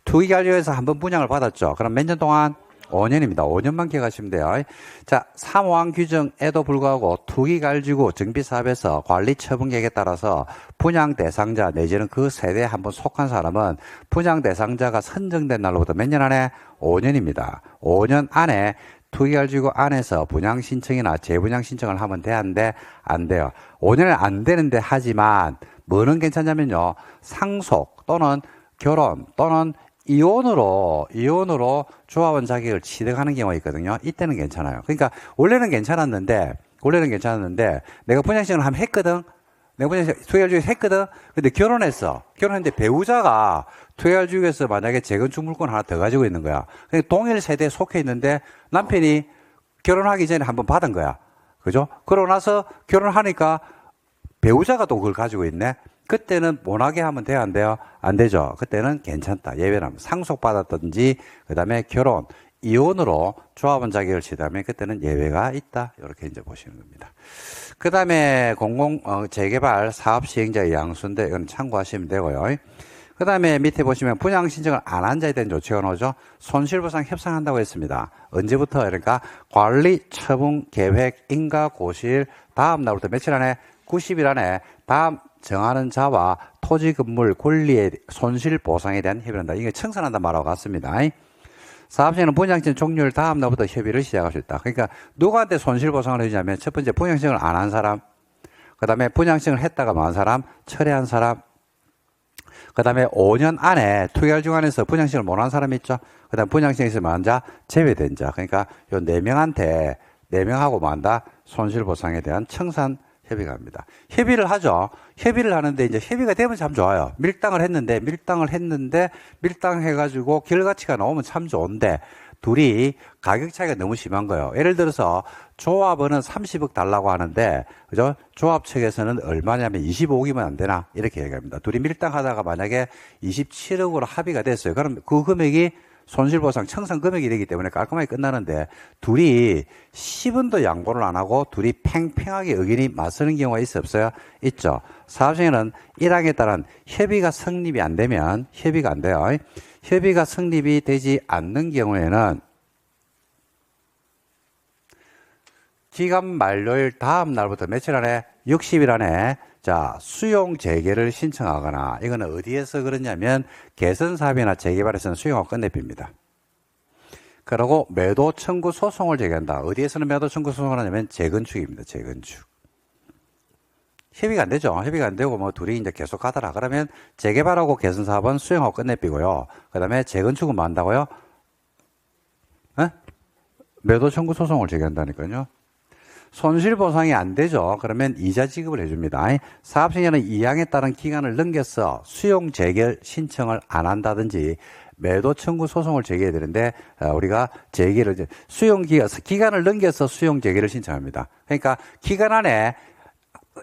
투기관리기관에서 한번 분양을 받았죠. 그럼 몇 년 동안? 5년입니다. 5년만 기억하시면 돼요. 자, 사무항 규정에도 불구하고 투기관리지구 정비사업에서 관리 처분 계획에 따라서 분양 대상자 내지는 그 세대에 한번 속한 사람은 분양 대상자가 선정된 날로부터 몇 년 안에? 5년입니다. 5년 안에 투기관리지구 안에서 분양 신청이나 재분양 신청을 하면 돼, 안 돼? 안 돼요. 5년은 안 되는데 하지만 뭐는 괜찮냐면요. 상속 또는 결혼 또는 이혼으로 조합원 자격을 취득하는 경우가 있거든요. 이때는 괜찮아요. 그러니까 원래는 괜찮았는데 내가 분양신청을 한번 했거든. 내가 투기관리지구에서 했거든. 근데 결혼했는데 배우자가 투기관리지구에서 만약에 재건축 물건 하나 더 가지고 있는 거야. 그러니까 동일 세대에 속해 있는데 남편이 결혼하기 전에 한번 받은 거야. 그죠? 그러고 나서 결혼하니까 배우자가 또 그걸 가지고 있네. 그때는 못하게 하면 돼요, 안 돼요? 안 되죠. 그때는 괜찮다. 예외는 상속받았든지, 그 다음에 결혼, 이혼으로 조합원 자격을 취득하면 그때는 예외가 있다. 이렇게 이제 보시는 겁니다. 그 다음에 재개발 사업 시행자의 양수인데, 이건 참고하시면 되고요. 그 다음에 밑에 보시면 분양 신청을 안 한 자에 대한 조치가 나오죠. 손실보상 협상한다고 했습니다. 언제부터? 그러니까 관리, 처분, 계획, 인가, 고시일, 다음 날부터 며칠 안에? 90일 안에 다음 정하는 자와 토지 건물 권리의 손실 보상에 대한 협의를 한다. 이게 청산한다 말하고 같습니다. 사업시행은 분양신 종료일 다음 날부터 협의를 시작할 수 있다. 그러니까 누구한테 손실 보상을 해주냐면 첫 번째 분양신청을 안 한 사람, 그 다음에 분양신청을 했다가 만 사람, 철회한 사람, 그 다음에 5년 안에 투기관리지구 안에서 분양신청을 못 한 사람이 있죠. 그 다음에 분양신청에서 만한 자, 제외된 자. 그러니까 요 4명한테 4명하고 만다 손실보상에 대한 청산 협의가 합니다. 협의를 하죠. 협의를 하는데 이제 협의가 되면 참 좋아요. 밀당을 했는데 밀당해가지고 결과치가 나오면 참 좋은데 둘이 가격 차이가 너무 심한 거예요. 예를 들어서 조합원은 30억 달라고 하는데 그죠? 조합 측에서는 얼마냐면 25억이면 안 되나 이렇게 얘기합니다. 둘이 밀당하다가 만약에 27억으로 합의가 됐어요. 그럼 그 금액이 손실보상 청산 금액이 되기 때문에 깔끔하게 끝나는데 둘이 10원도 양보를 안 하고 둘이 팽팽하게 의견이 맞서는 경우가 있어 없어요? 있죠. 사업시행에는 1항에 따른 협의가 성립이 안 되면 협의가 안 돼요. 협의가 성립이 되지 않는 경우에는 기간 만료일 다음 날부터 며칠 안에 60일 안에 자 수용 재개를 신청하거나 이거는 어디에서 그러냐면 개선사업이나 재개발에서는 수용하고 끝내줍니다. 그리고 매도 청구 소송을 제기한다. 어디에서는 매도 청구 소송을 하냐면 재건축입니다. 재건축. 협의가 안 되죠. 협의가 안 되고 뭐 둘이 이제 계속 가더라. 그러면 재개발하고 개선사업은 수용하고 끝내비고요. 그 다음에 재건축은 뭐 한다고요? 에? 매도 청구 소송을 제기한다니까요. 손실보상이 안 되죠. 그러면 이자 지급을 해줍니다. 사업시행에는 2항에 따른 기간을 넘겨서 수용 재결 신청을 안 한다든지 매도 청구 소송을 제기해야 되는데 우리가 재개를 수용 기간을 넘겨서 수용 재개를 신청합니다. 그러니까 기간 안에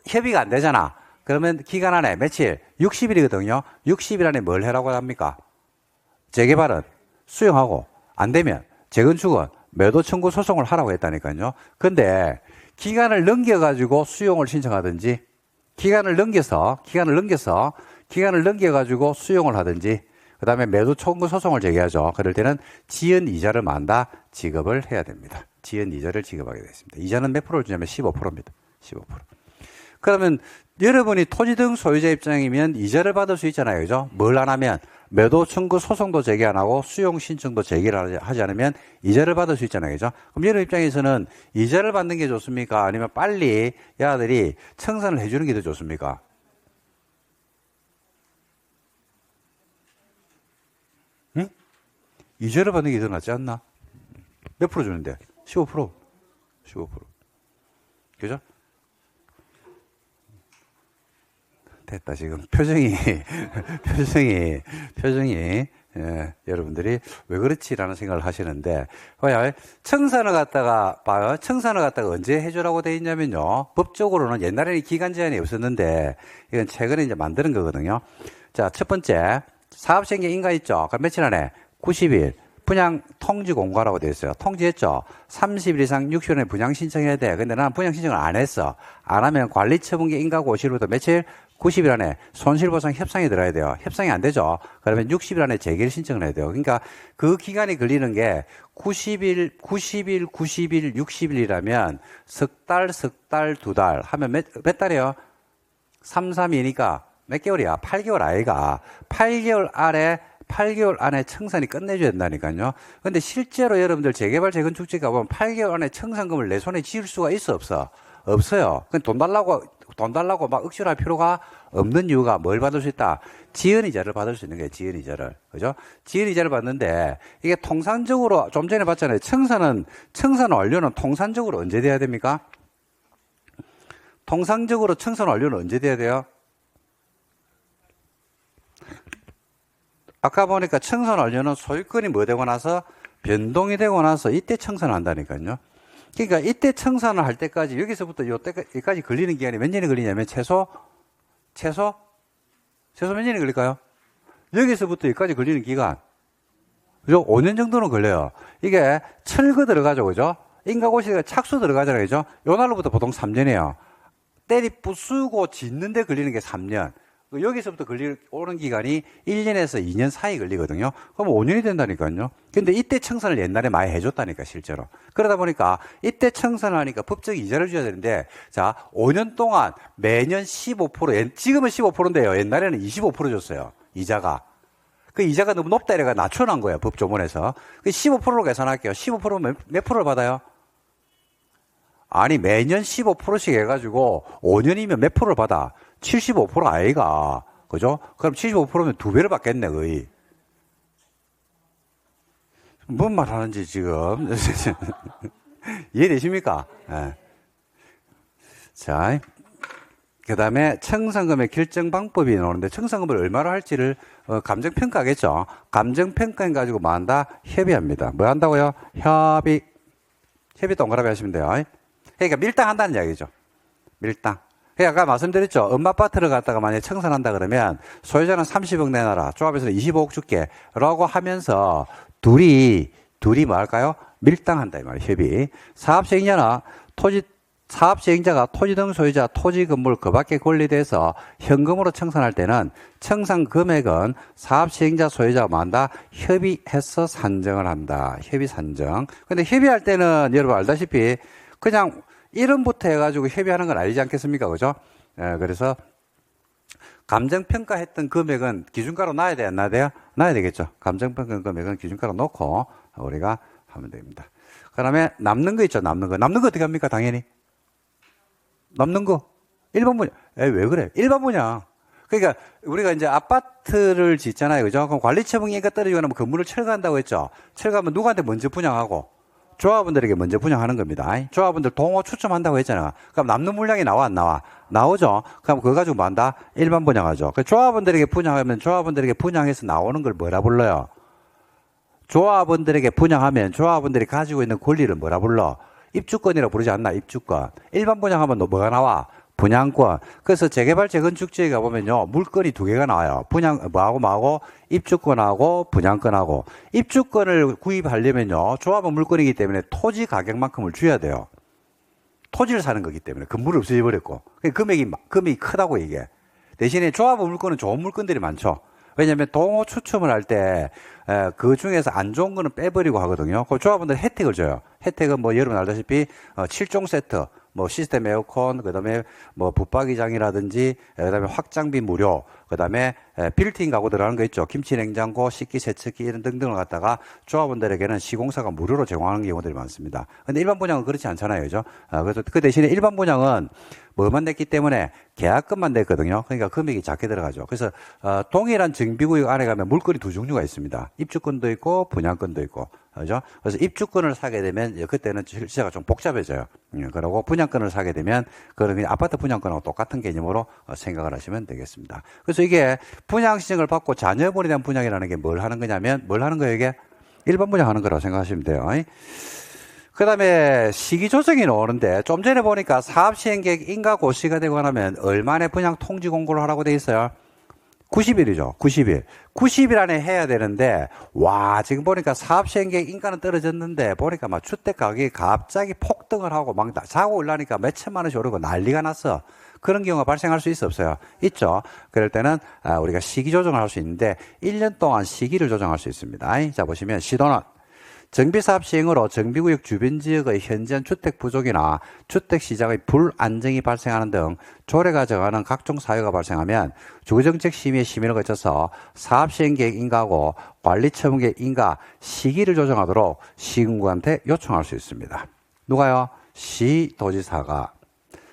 협의가 안 되잖아. 그러면 기간 안에 며칠? 60일이거든요. 60일 안에 뭘 해라고 합니까? 재개발은 수용하고 안 되면 재건축은 매도 청구 소송을 하라고 했다니까요. 근데 기간을 넘겨가지고 수용을 신청하든지 기간을 넘겨가지고 수용을 하든지 그 다음에 매도 청구 소송을 제기하죠. 그럴 때는 지연 이자를 만다 지급을 해야 됩니다. 지연 이자를 지급하게 되겠습니다. 이자는 몇 프로를 주냐면 15%입니다. 15%. 그러면 여러분이 토지 등 소유자 입장이면 이자를 받을 수 있잖아요. 그죠? 뭘 안 하면 매도 청구 소송도 제기 안 하고 수용 신청도 제기를 하지 않으면 이자를 받을 수 있잖아요. 그죠? 그럼 여러분 입장에서는 이자를 받는 게 좋습니까? 아니면 빨리 야들이 청산을 해주는 게 더 좋습니까? 응? 이자를 받는 게 더 낫지 않나? 몇 프로 주는데? 15%. 15%. 그죠? 됐다. 지금 표정이 예, 여러분들이 왜 그렇지라는 생각을 하시는데 청산을 갖다가 봐요. 청산을 갖다가 언제 해주라고 돼 있냐면요. 법적으로는 옛날에는 기간 제한이 없었는데 이건 최근에 이제 만드는 거거든요. 자, 첫 번째 사업시행령 인가 있죠. 그럼 며칠 안에 90일 분양 통지 공고라고 되어 있어요. 통지했죠. 30일 이상 60일 안에 분양 신청해야 돼. 근데 나는 분양 신청을 안 했어. 안 하면 관리처분기 인가고 50일부터 며칠? 90일 안에 손실보상 협상이 들어야 돼요. 협상이 안 되죠. 그러면 60일 안에 재개를 신청을 해야 돼요. 그러니까 그 기간이 걸리는 게 90일, 60일이라면 석 달, 두 달 하면 몇 달이에요? 3, 3이니까 몇 개월이야? 8개월 아이가. 8개월 안에 청산이 끝내줘야 된다니까요. 근데 실제로 여러분들 재개발 재건축지 가보면 8개월 안에 청산금을 내 손에 쥐을 수가 있어, 없어? 없어요. 돈 달라고 막 억지로 할 필요가 없는 이유가 뭘 받을 수 있다? 지연이자를 받을 수 있는 거예요, 지연이자를. 그죠? 지연이자를 받는데, 이게 통상적으로, 좀 전에 봤잖아요. 청산 완료는 통상적으로 언제 돼야 됩니까? 통상적으로 청산 완료는 언제 돼야 돼요? 아까 보니까 청산 완료는 소유권이 뭐 되고 나서, 변동이 되고 나서 이때 청산을 한다니까요. 그러니까 이때 청산을 할 때까지 여기서부터 여기까지 걸리는 기간이 몇 년이 걸리냐면 최소 몇 년이 걸릴까요? 여기서부터 여기까지 걸리는 기간 그죠? 5년 정도는 걸려요. 이게 철거 들어가죠. 그죠? 인가고시가 착수 들어가잖아요. 그죠? 요 날로부터 보통 3년이에요. 때리 부수고 짓는데 걸리는 게 3년. 여기서부터 오는 기간이 1년에서 2년 사이 걸리거든요. 그럼 5년이 된다니까요. 근데 이때 청산을 옛날에 많이 해줬다니까, 실제로. 그러다 보니까 이때 청산을 하니까 법적 이자를 줘야 되는데, 자, 5년 동안 매년 15%, 지금은 15%인데요. 옛날에는 25% 줬어요. 이자가. 그 이자가 너무 높다 이래가 낮춰놓은 거예요. 법조문에서. 그 15%로 계산할게요. 15%면 몇 프로를 받아요? 아니, 매년 15%씩 해가지고 5년이면 몇 프로를 받아? 75% 아이가. 그죠? 그럼 75%면 2배를 받겠네, 거의. 뭔 말 하는지 지금. 이해되십니까? 네. 자, 그 다음에 청산금의 결정 방법이 나오는데 청산금을 얼마로 할지를 감정평가하겠죠. 감정평가 가지고 뭐 한다? 협의합니다. 뭐 한다고요? 협의 동그라미 하시면 돼요. 그러니까 밀당한다는 이야기죠. 밀당. 아까 말씀드렸죠. 엄마 아파트를 갖다가 만약에 청산한다 그러면 소유자는 30억 내놔라. 조합에서는 25억 줄게. 라고 하면서 둘이 뭐 할까요? 밀당한다, 이 말이에요, 협의. 사업시행자가 토지 등 소유자, 토지 건물 그 밖에 권리돼서 현금으로 청산할 때는 청산 금액은 사업시행자 소유자가 뭐 한다? 협의해서 산정을 한다. 협의 산정. 근데 협의할 때는 여러분 알다시피 그냥 이름부터 해가지고 협의하는 건 아니지 않겠습니까? 그죠? 그래서 감정평가했던 금액은 기준가로 놔야 돼요? 안 놔야 돼요? 놔야 되겠죠. 감정평가 금액은 기준가로 놓고 우리가 하면 됩니다. 그 다음에 남는 거 있죠. 남는 거 어떻게 합니까? 당연히. 남는 거. 일반 분양. 왜 그래? 일반 분양. 그러니까 우리가 이제 아파트를 짓잖아요. 그죠? 그럼 관리처분이니까 떨어지거나 뭐 건물을 철거한다고 했죠. 철거하면 누구한테 먼저 분양하고? 조합원들에게 먼저 분양하는 겁니다. 조합원들 동호 추첨한다고 했잖아. 그럼 남는 물량이 나와 안 나와? 나오죠. 그럼 그거 가지고 뭐 한다? 일반 분양하죠. 조합원들에게 분양하면 조합원들에게 분양해서 나오는 걸 뭐라 불러요? 조합원들에게 분양하면 조합원들이 가지고 있는 권리를 뭐라 불러? 입주권이라고 부르지 않나? 입주권. 일반 분양하면 너 뭐가 나와? 분양권. 그래서 재개발 재건축지에 가보면요, 물건이 두 개가 나와요. 분양, 뭐하고? 입주권하고 분양권하고. 입주권을 구입하려면요, 조합은 물건이기 때문에 토지 가격만큼을 줘야 돼요. 토지를 사는 거기 때문에. 건물을 없애버렸고. 금액이 크다고 이게. 대신에 조합은 물건은 좋은 물건들이 많죠. 왜냐면 동호 추첨을 할 때 그 중에서 안 좋은 거는 빼버리고 하거든요. 그 조합원들 혜택을 줘요. 혜택은 뭐 여러분 알다시피 7종 세트, 뭐 시스템 에어컨, 그다음에 뭐 붙박이장이라든지, 그다음에 확장비 무료, 그다음에 빌트인 가구 들어가는 거 있죠. 김치 냉장고, 식기 세척기 이런 등등을 갖다가 조합원들에게는 시공사가 무료로 제공하는 경우들이 많습니다. 근데 일반 분양은 그렇지 않잖아요. 그죠? 그래서 그 대신에 일반 분양은 뭐만 냈기 때문에 계약금만 냈거든요. 그러니까 금액이 작게 들어가죠. 그래서 동일한 정비구역 안에 가면 물건이 두 종류가 있습니다. 입주권도 있고 분양권도 있고. 그죠? 그래서 입주권을 사게 되면 그때는 실제가 좀 복잡해져요. 그리고 분양권을 사게 되면 그러면 아파트 분양권하고 똑같은 개념으로 생각을 하시면 되겠습니다. 그래서 이게 분양 신청을 받고 자녀분에 대한 분양이라는 게 뭘 하는 거냐면 뭘 하는 거예요? 이게 일반 분양하는 거라고 생각하시면 돼요. 그 다음에 시기 조정이 나오는데 좀 전에 보니까 사업시행계획 인가 고시가 되고 나면 얼마나 분양 통지 공고를 하라고 돼 있어요? 90일이죠. 90일. 90일 안에 해야 되는데, 와, 지금 보니까 사업시행계획 인가는 떨어졌는데, 보니까 막 주택 가격이 갑자기 폭등을 하고 막 자고 올라니까 몇 천만 원씩 오르고 난리가 났어. 그런 경우가 발생할 수 있어 없어요? 있죠. 그럴 때는 우리가 시기 조정을 할 수 있는데 1년 동안 시기를 조정할 수 있습니다. 자, 보시면 시도는 정비사업 시행으로 정비구역 주변 지역의 현저한 주택 부족이나 주택시장의 불안정이 발생하는 등 조례가 정하는 각종 사유가 발생하면 주거정책심의의 심의를 거쳐서 사업시행계획 인가하고 관리처분계획 인가 시기를 조정하도록 시군구한테 요청할 수 있습니다. 누가요? 시도지사가.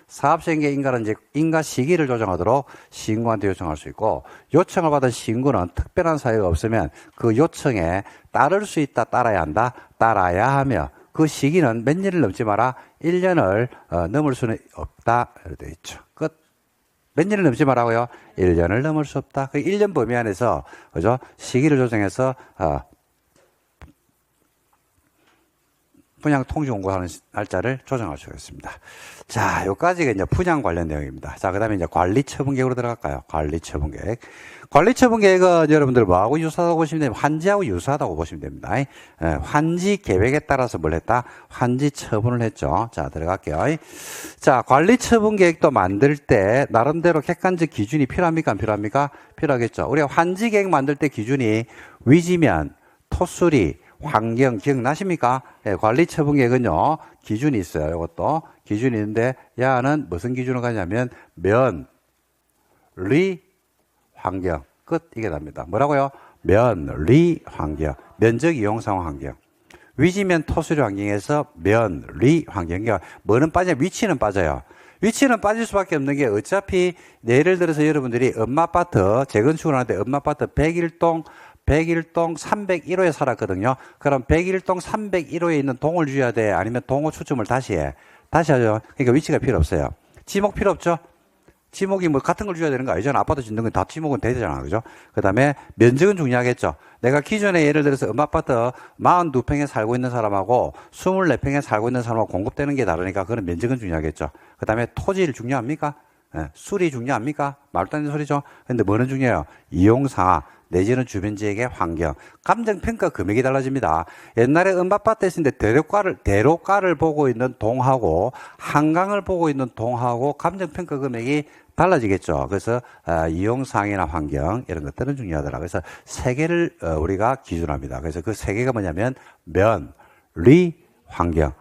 사업시행계획 인가는 이제 인가 시기를 조정하도록 시군구한테 요청할 수 있고, 요청을 받은 시군구는 특별한 사유가 없으면 그 요청에 따를 수 있다, 따라야 한다, 따라야 하며 그 시기는 몇 년을 넘지 마라, 1년을 넘을 수는 없다 이렇게 되어 있죠. 끝. 몇 년을 넘지 마라고요? 1년을 넘을 수 없다. 그 1년 범위 안에서 그죠? 시기를 조정해서 분양 통지 공고하는 날짜를 조정할 수가 있습니다. 자, 요까지가 이제 분양 관련 내용입니다. 자, 그 다음에 이제 관리처분계획으로 들어갈까요? 관리처분계획. 관리처분계획은 여러분들 뭐하고 유사하다고 보시면 됩니다. 환지하고 유사하다고 보시면 됩니다. 환지 계획에 따라서 뭘 했다? 환지 처분을 했죠. 자, 들어갈게요. 자, 관리처분계획도 만들 때 나름대로 객관적 기준이 필요합니까? 안 필요합니까? 필요하겠죠. 우리가 환지 계획 만들 때 기준이 위지면, 토수리, 환경 기억나십니까? 관리처분계획은요, 기준이 있어요. 이것도 기준이 있는데, 야는 무슨 기준을 가냐면 면, 리, 환경. 끝. 이게 답니다. 뭐라고요? 면, 리, 환경. 면적 이용 상황 환경. 위지면 토수리 환경에서 면, 리, 환경. 그러니까 뭐는 빠져? 위치는 빠져요. 위치는 빠질 수밖에 없는 게 어차피 예를 들어서 여러분들이 엄마 아파트 재건축을 하는데 엄마 아파트 101동 301호에 살았거든요. 그럼 101동 301호에 있는 동을 줘야 돼? 아니면 동호 추첨을 다시 해? 다시 하죠. 그러니까 위치가 필요 없어요. 지목 필요 없죠? 지목이 뭐 같은 걸 줘야 되는 거 아니잖아. 아파트 짓는 건 다 지목은 되잖아. 그죠? 그 다음에 면적은 중요하겠죠. 내가 기존에 예를 들어서 엄마 아파트 42평에 살고 있는 사람하고 24평에 살고 있는 사람하고 공급되는 게 다르니까 그런 면적은 중요하겠죠. 그 다음에 토지를 중요합니까? 수리 중요합니까? 말도 안 되는 소리죠. 근데 뭐는 중요해요? 이용상황. 내지는 주변 지역의 환경, 감정평가 금액이 달라집니다. 옛날에 은밭밭에서인데 대로가를 보고 있는 동하고 한강을 보고 있는 동하고 감정평가 금액이 달라지겠죠. 그래서 이용상이나 환경 이런 것들은 중요하더라. 그래서 세 개를 우리가 기준합니다. 그래서 그 세 개가 뭐냐면 면, 리, 환경.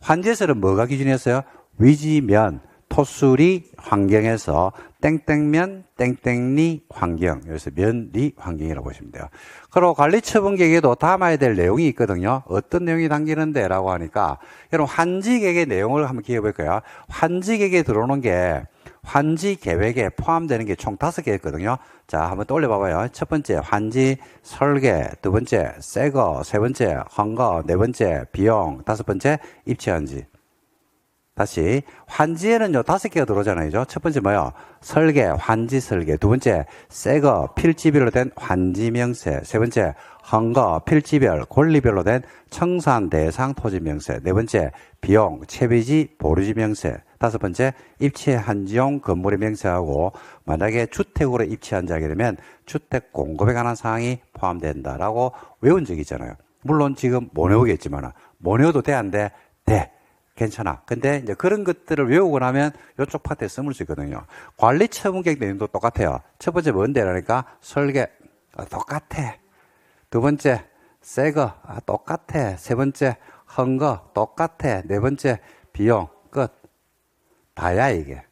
환지에서는 뭐가 기준이었어요? 위지면, 토수리, 환경에서 땡땡면, 땡땡리, 환경. 여기서 면, 리, 환경이라고 보시면 돼요. 그리고 관리처분계획에도 담아야 될 내용이 있거든요. 어떤 내용이 담기는데 라고 하니까 여러분 환지계획의 내용을 한번 기억해 볼까요? 환지계획에 들어오는 게 환지 계획에 포함되는 게 총 5개였거든요. 자, 한번 떠올려 봐봐요. 첫 번째, 환지 설계. 두 번째, 새거. 세 번째, 헌거. 네 번째, 비용. 다섯 번째, 입체환지. 다시, 환지에는요, 5개가 들어오잖아요. 첫 번째 뭐요? 설계, 환지 설계. 두 번째, 새거, 필지별로 된 환지 명세. 세 번째, 헌거, 필지별, 권리별로 된 청산 대상 토지 명세. 네 번째, 비용, 채비지, 보류지 명세. 다섯 번째, 입체 한지용 건물의 명세하고 만약에 주택으로 입체 한지하게 되면 주택 공급에 관한 사항이 포함된다라고 외운 적이 있잖아요. 물론 지금 못 외우겠지만 못 외워도 돼, 안 돼? 돼. 괜찮아. 근데 이제 그런 것들을 외우고 나면 이쪽 파트에 쓰물 수 있거든요. 관리 처분계획 내용도 똑같아요. 첫 번째 뭔데? 그러니까 설계. 똑같아. 두 번째, 새거. 똑같아. 세 번째, 헌거. 똑같아. 네 번째, 비용. 끝. 다야, 이게.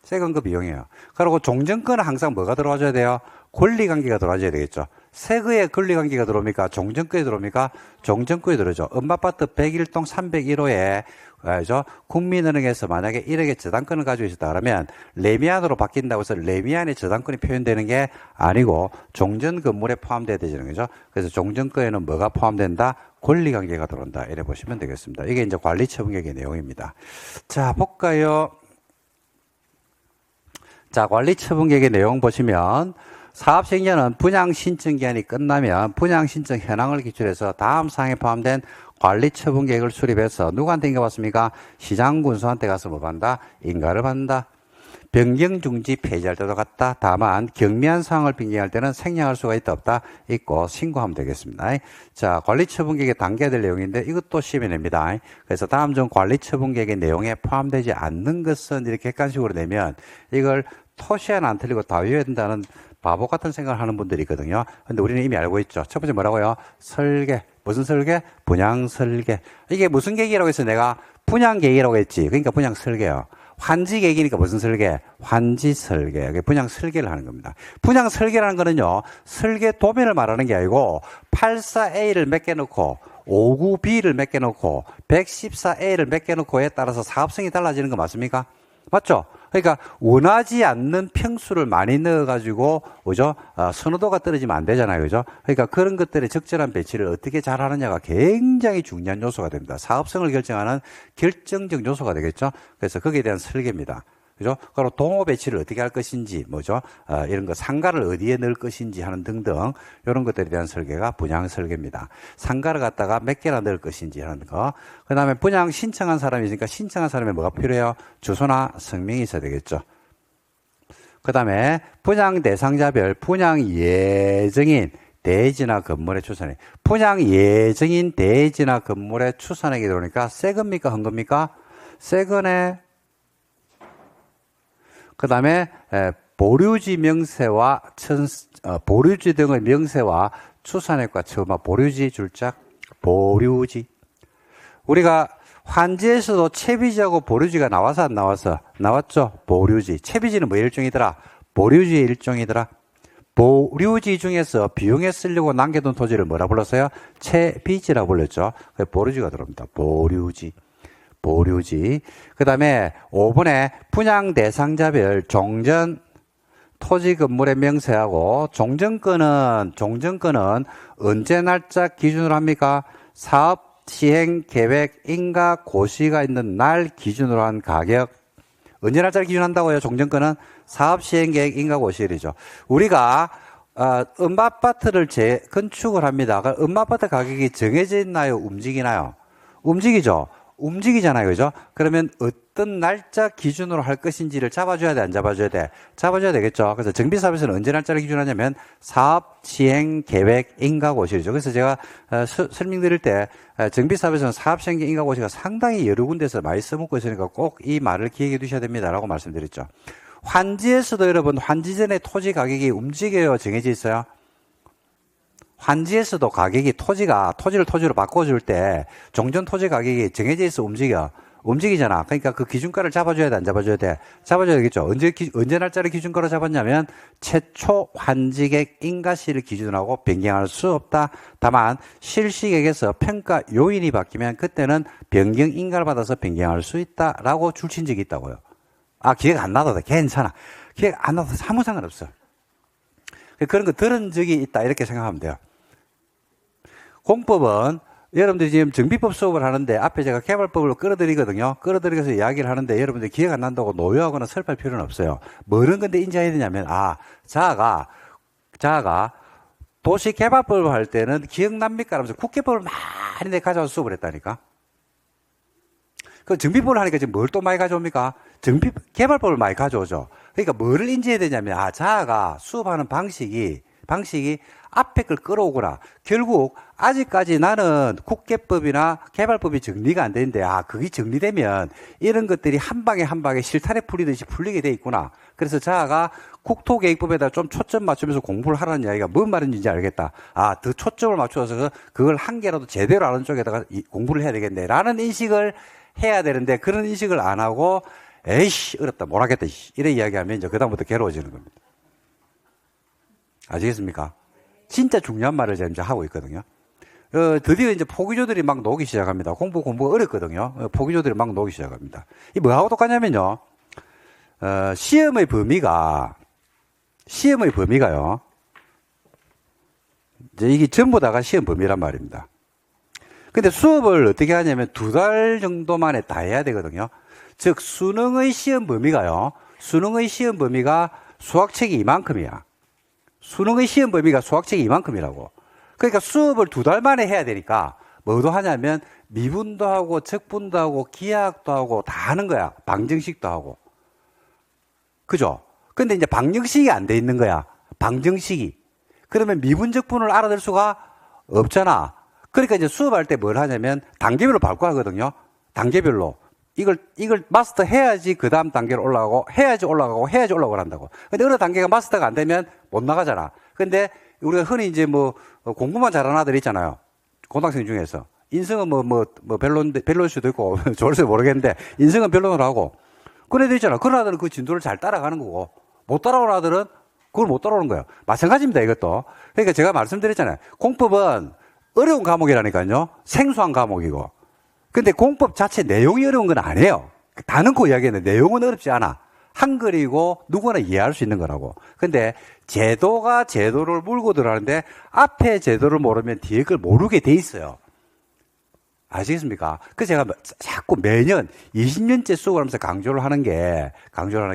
새건거 비용이에요. 그리고 종전권은 항상 뭐가 들어와줘야 돼요? 권리관계가 들어와줘야 되겠죠. 세거에 권리관계가 들어옵니까? 종전권에 들어옵니까? 종전권에 들어오죠. 은밭밭 101동 301호에 알죠? 국민은행에서 만약에 1억의 저당권을 가지고 있었다 그러면 레미안으로 바뀐다고 해서 레미안의 저당권이 표현되는 게 아니고 종전 건물에 포함돼야 되는 거죠. 그래서 종전권에는 뭐가 포함된다? 권리관계가 들어온다. 이래 보시면 되겠습니다. 이게 이제 관리처분계획의 내용입니다. 자, 볼까요? 자, 관리처분계획의 내용 보시면 사업시행자는 분양신청기한이 끝나면 분양신청 현황을 기출해서 다음 사항에 포함된 관리처분계획을 수립해서 누구한테 인가받습니까? 시장군수한테 가서 뭐 받는다? 인가를 받는다. 변경중지 폐지할 때도 같다. 다만 경미한 사항을 변경할 때는 생략할 수가 있다 없다? 있고 신고하면 되겠습니다. 자, 관리처분계획에 담겨야 될 내용인데 이것도 시험에 냅니다. 그래서 다음 중 관리처분계획의 내용에 포함되지 않는 것은 이렇게 객관식으로 내면 이걸 토시 하나 안 틀리고 다 외워야 된다는 바보 같은 생각을 하는 분들이 있거든요. 근데 우리는 이미 알고 있죠. 첫 번째 뭐라고요? 설계. 무슨 설계? 분양 설계. 이게 무슨 계획이라고 해서 내가 분양 계획이라고 했지. 그러니까 분양 설계요. 환지 계획이니까 무슨 설계? 환지 설계. 분양 설계를 하는 겁니다. 분양 설계라는 거는요, 설계 도면을 말하는 게 아니고 84A를 몇 개 넣고 59B를 몇 개 넣고 114A를 몇 개 넣고에 따라서 사업성이 달라지는 거 맞습니까? 맞죠? 그러니까 원하지 않는 평수를 많이 넣어가지고 그죠? 선호도가 떨어지면 안 되잖아요, 그죠? 그러니까 그런 것들의 적절한 배치를 어떻게 잘 하느냐가 굉장히 중요한 요소가 됩니다. 사업성을 결정하는 결정적 요소가 되겠죠. 그래서 거기에 대한 설계입니다. 그죠? 그리고 동호 배치를 어떻게 할 것인지, 뭐죠? 이런 거, 상가를 어디에 넣을 것인지 하는 등등, 이런 것들에 대한 설계가 분양 설계입니다. 상가를 갖다가 몇 개나 넣을 것인지 하는 거. 그 다음에 분양 신청한 사람이 있으니까 신청한 사람이 뭐가 필요해요? 주소나 성명이 있어야 되겠죠. 그 다음에 분양 대상자별 분양 예정인 대지나 건물의 추산액. 분양 예정인 대지나 건물의 추산액이 들어오니까 새 겁니까? 헌 겁니까? 새 거네. 그 다음에 보류지 명세와 보류지 등의 명세와 추산액과 처마 보류지 줄짝 보류지. 우리가 환지에서도 채비지하고 보류지가 나와서 안 나와서 나왔죠. 보류지. 채비지는 뭐 일종이더라? 보류지의 일종이더라. 보류지 중에서 비용에 쓰려고 남겨둔 토지를 뭐라 불렀어요? 채비지라고 불렀죠. 보류지가 들어옵니다. 보류지. 보류지. 그 다음에 5번에 분양 대상자별 종전 토지 건물의 명세하고 종전권은 언제 날짜 기준으로 합니까? 사업 시행 계획 인가 고시가 있는 날 기준으로 한 가격. 언제 날짜를 기준한다고요? 종전권은 사업 시행 계획 인가 고시일이죠. 우리가 은밭밭을 재건축을 합니다. 은밭밭 가격이 정해져 있나요? 움직이나요? 움직이죠. 움직이잖아요. 그죠? 그러면 어떤 날짜 기준으로 할 것인지를 잡아줘야 돼, 안 잡아줘야 돼? 잡아줘야 되겠죠. 그래서 정비사업에서는 언제 날짜를 기준하냐면 사업 시행 계획 인가고시죠. 그래서 제가 설명드릴 때 정비사업에서는 사업 시행 계획 인가고시가 상당히 여러 군데서 많이 써먹고 있으니까 꼭 이 말을 기억해 두셔야 됩니다라고 말씀드렸죠. 환지에서도 여러분 환지 전에 토지 가격이 움직여요, 정해져 있어요? 환지에서도 가격이 토지를 토지로 바꿔줄 때 종전 토지 가격이 정해져 있어 움직이잖아. 그러니까 그 기준가를 잡아줘야 돼, 안 잡아줘야 돼? 잡아줘야 되겠죠. 언제 날짜를 기준가로 잡았냐면 최초 환지객 인가시를 기준으로 변경할 수 없다. 다만 실시객에서 평가 요인이 바뀌면 그때는 변경 인가를 받아서 변경할 수 있다라고 줄친 적이 있다고요. 아, 기억 안 나도 돼. 괜찮아. 기억 안 나도 아무 상관없어. 그런 거 들은 적이 있다 이렇게 생각하면 돼요. 공법은 여러분들이 지금 정비법 수업을 하는데 앞에 제가 개발법을 끌어들이거든요. 끌어들여서 이야기를 하는데 여러분들이 기억 안 난다고 노여하거나 슬퍼할 필요는 없어요. 뭐는 근데 인지해야 되냐면 자아가 도시개발법을 할 때는 기억납니까? 하면서 국개법을 많이 가져와서 수업을 했다니까. 그 정비법을 하니까 지금 뭘 또 많이 가져옵니까? 개발법을 많이 가져오죠. 그러니까 뭐를 인지해야 되냐면 자아가 수업하는 방식이 앞에 걸 끌어오거나 결국 아직까지 나는 국개법이나 개발법이 정리가 안 되는데 그게 정리되면 이런 것들이 한 방에 실타래 풀리듯이 풀리게 돼 있구나. 그래서 자아가 국토계획법에다 좀 초점 맞추면서 공부를 하라는 이야기가 뭔 말인지 알겠다. 더 초점을 맞춰서 그걸 한 개라도 제대로 아는 쪽에다가 공부를 해야 되겠네 라는 인식을 해야 되는데 그런 인식을 안 하고 에이씨 어렵다 못하겠다 이래 이야기하면 이제 그다음부터 괴로워지는 겁니다. 아시겠습니까? 진짜 중요한 말을 제가 이제 하고 있거든요. 드디어 이제 포기조들이 막 나오기 시작합니다. 공부가 어렵거든요. 포기조들이 막 나오기 시작합니다. 이 뭐하고 똑같냐면요. 시험의 범위가요. 이제 이게 전부 다가 시험 범위란 말입니다. 근데 수업을 어떻게 하냐면 2달 정도 만에 다 해야 되거든요. 즉, 수능의 시험 범위가 수학책이 이만큼이야. 수능의 시험 범위가 수학책이 이만큼이라고. 그러니까 수업을 2달 만에 해야 되니까 뭐도 하냐면 미분도 하고 적분도 하고 기하학도 하고 다 하는 거야. 방정식도 하고. 그죠? 근데 이제 방정식이 안 돼 있는 거야. 방정식이. 그러면 미분적분을 알아들 수가 없잖아. 그러니까 이제 수업할 때 뭘 하냐면 단계별로 밟고 하거든요. 단계별로. 이걸 마스터 해야지 그 다음 단계로 올라가고, 해야지 올라가고 한다고. 근데 어느 단계가 마스터가 안 되면 못 나가잖아. 근데 우리가 흔히 이제 공부만 잘하는 아들 있잖아요. 고등학생 중에서. 인성은 별로일 수도 있고, 좋을지도 모르겠는데, 인성은 별로로 하고. 그런 애들 있잖아. 그런 아들은 그 진도를 잘 따라가는 거고, 못 따라오는 아들은 그걸 못 따라오는 거예요. 마찬가지입니다, 이것도. 그러니까 제가 말씀드렸잖아요. 공법은 어려운 과목이라니까요. 생소한 과목이고. 근데 공법 자체 내용이 어려운 건 아니에요. 다 넣고 이야기했는데 내용은 어렵지 않아. 한글이고 누구나 이해할 수 있는 거라고. 근데 제도가 제도를 물고 들어가는데 앞에 제도를 모르면 뒤에 걸 모르게 돼 있어요. 아시겠습니까? 그래서 제가 자꾸 매년 20년째 수업을 하면서 강조를 하는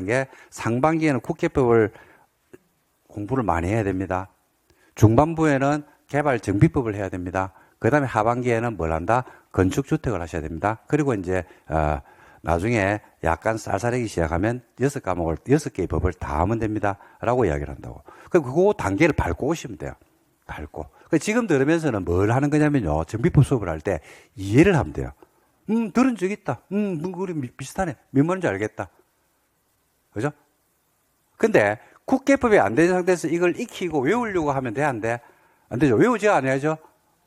게 상반기에는 국회법을 공부를 많이 해야 됩니다. 중반부에는 개발 정비법을 해야 됩니다. 그 다음에 하반기에는 뭘 한다? 건축주택을 하셔야 됩니다. 그리고 이제, 나중에 약간 쌀쌀하기 시작하면 6개의 법을 다 하면 됩니다. 라고 이야기를 한다고. 그 단계를 밟고 오시면 돼요. 밟고. 지금 들으면서는 뭘 하는 거냐면요. 정비법 수업을 할 때 이해를 하면 돼요. 들은 적 있다. 우리 비슷하네. 뭔 말인지 알겠다. 그죠? 근데 국계법이 안 되는 상태에서 이걸 익히고 외우려고 하면 돼, 안 돼? 안 되죠. 외우지, 안 해야죠?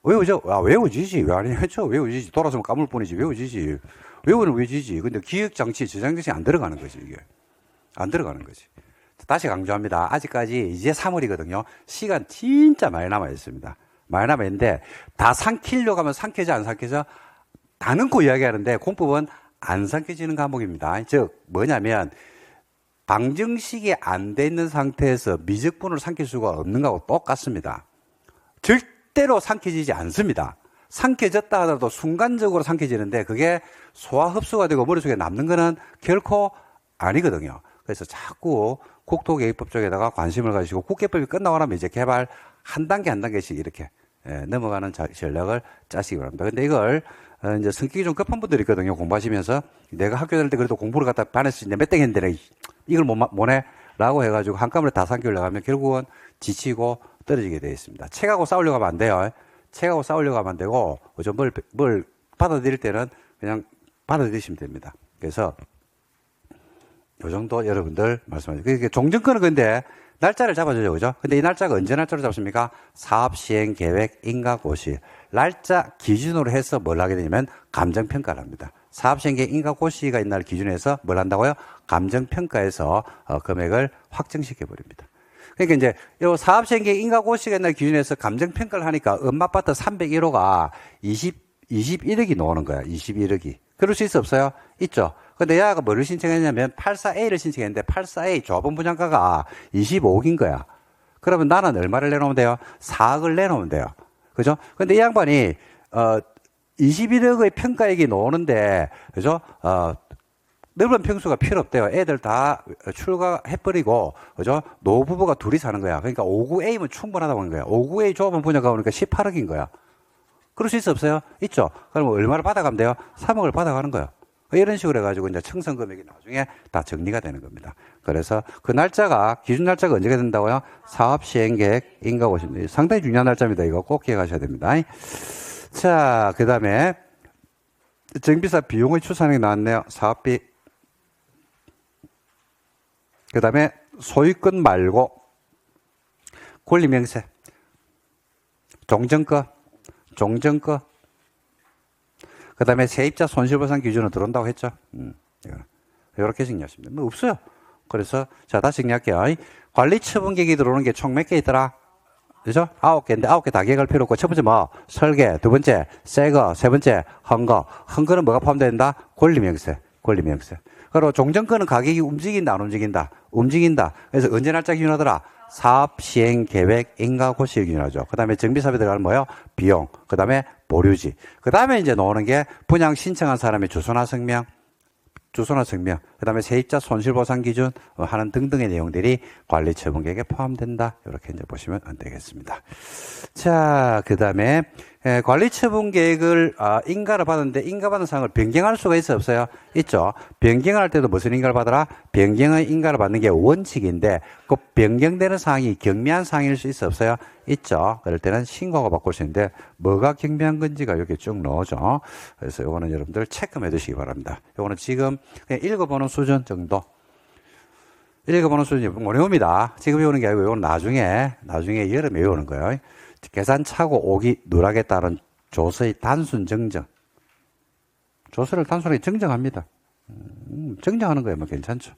외우죠? 외우지지. 왜 안 해야죠? 외우지지. 돌아서면 까물 뿐이지. 외우지지. 외우는 외우지지. 근데 기억장치, 저장장치 안 들어가는 거지, 이게. 안 들어가는 거지. 다시 강조합니다. 아직까지 이제 3월이거든요. 시간 진짜 많이 남아있습니다. 많이 남아있는데, 다 삼키려고 하면 삼켜져, 안 삼켜져? 다 넣고 이야기하는데, 공법은 안 삼켜지는 과목입니다. 즉, 뭐냐면, 방정식이 안 돼 있는 상태에서 미적분을 삼킬 수가 없는 거하고 똑같습니다. 절대로 삼켜지지 않습니다. 삼켜졌다 하더라도 순간적으로 삼켜지는데 그게 소화 흡수가 되고 머릿속에 남는 거는 결코 아니거든요. 그래서 자꾸 국토계획법 쪽에다가 관심을 가지시고 국계법이 끝나고 나면 이제 개발 한 단계씩 이렇게 넘어가는 전략을 짜시기 바랍니다. 근데 이걸 이제 성격이 좀 급한 분들이 있거든요. 공부하시면서. 내가 학교 다닐 때 그래도 공부를 갖다 반에서 이제 몇 등 했는데 이걸 못 해? 라고 해가지고 한꺼번에 다 삼키려고 하면 결국은 지치고 떨어지게 되어 있습니다. 책하고 싸우려고 하면 안 돼요. 책하고 싸우려고 하면 안 되고, 뭘 받아들일 때는 그냥 받아들이시면 됩니다. 그래서 요 정도 여러분들 말씀하세요. 그러니까 종전권은 근데 날짜를 잡아줘요. 그죠? 근데 이 날짜가 언제 날짜로 잡습니까? 사업 시행 계획 인가 고시. 날짜 기준으로 해서 뭘 하게 되냐면 감정평가를 합니다. 사업 시행 계획 인가 고시가 있는 날 기준에서 뭘 한다고요? 감정평가해서 금액을 확정시켜 버립니다. 그러니까 이제 요 사업 시행 계획 인가 고시가 있는 날 기준에서 감정평가를 하니까 엄마 아파트 301호가 21억이 나오는 거야. 21억이. 그럴 수 있어 없어요? 있죠. 근데 얘가 뭐를 신청했냐면 84A를 신청했는데 84A 조합원 분양가가 25억인 거야. 그러면 나는 얼마를 내놓으면 돼요? 4억을 내놓으면 돼요. 그죠? 근데 이 양반이 21억의 평가액이 나오는데 그죠? 넓은 평수가 필요 없대요. 애들 다 출가해버리고 그죠? 노부부가 둘이 사는 거야. 그러니까 59A면 충분하다고 하는 거야. 59A 조합원 분양가 오니까 18억인 거야. 그럴 수 있어 없어요? 있죠. 그러면 얼마를 받아가면 돼요? 3억을 받아가는 거예요. 이런 식으로 해가지고 이제 청산 금액이 나중에 다 정리가 되는 겁니다. 그래서 그 날짜가, 기준 날짜가 언제가 된다고요? 사업 시행 계획 인가 고시입니다. 상당히 중요한 날짜입니다. 이거 꼭 기억하셔야 됩니다. 자, 그 다음에 정비사 비용의 추산이 나왔네요. 사업비. 그 다음에 소유권 말고 권리명세, 종전거, 그 다음에 세입자 손실보상 기준으로 들어온다고 했죠. 이렇게 정리하십니다. 뭐 없어요. 그래서, 자, 다시 정리할게요. 관리처분계획이 들어오는 게 총 몇 개 있더라? 그죠? 9개인데 9개 다 기억할 필요 없고, 첫 번째 뭐? 설계, 두 번째, 새거, 세 번째, 헌거. 헌거는 뭐가 포함된다? 권리명세. 그리고 종전권은 가격이 움직인다, 안 움직인다? 움직인다. 그래서 언제 날짜 기준하더라? 사업 시행 계획 인가 고시 기준하죠. 그 다음에 정비사업에 들어가는 뭐예요? 비용. 그 다음에 보류지. 그 다음에 이제 나오는 게 분양 신청한 사람의 주소나 성명. 그 다음에 세입자 손실보상 기준 하는 등등의 내용들이 관리처분계획에 포함된다. 이렇게 이제 보시면 되겠습니다. 자, 그 다음에 관리처분계획을 인가를 받았는데 인가받은 사항을 변경할 수가 있어 없어요? 있죠. 변경할 때도 무슨 인가를 받아라? 변경의 인가를 받는 게 원칙인데 그 변경되는 사항이 경미한 사항일 수 있어 없어요? 있죠. 그럴 때는 신고가 바꿀 수 있는데 뭐가 경미한 건지가 이렇게 쭉 나오죠. 그래서 이거는 여러분들 체크해 두시기 바랍니다. 이거는 지금 그냥 읽어보는 수준 정도. 읽어보는 수준이 어려웁니다. 지금 외우는 게 아니고 이건 나중에 여름에 외우는 거예요. 계산 차고 오기 누락에 따른 조서의 단순 정정. 조서를 단순하게 정정합니다. 정정하는 거예요. 뭐 괜찮죠.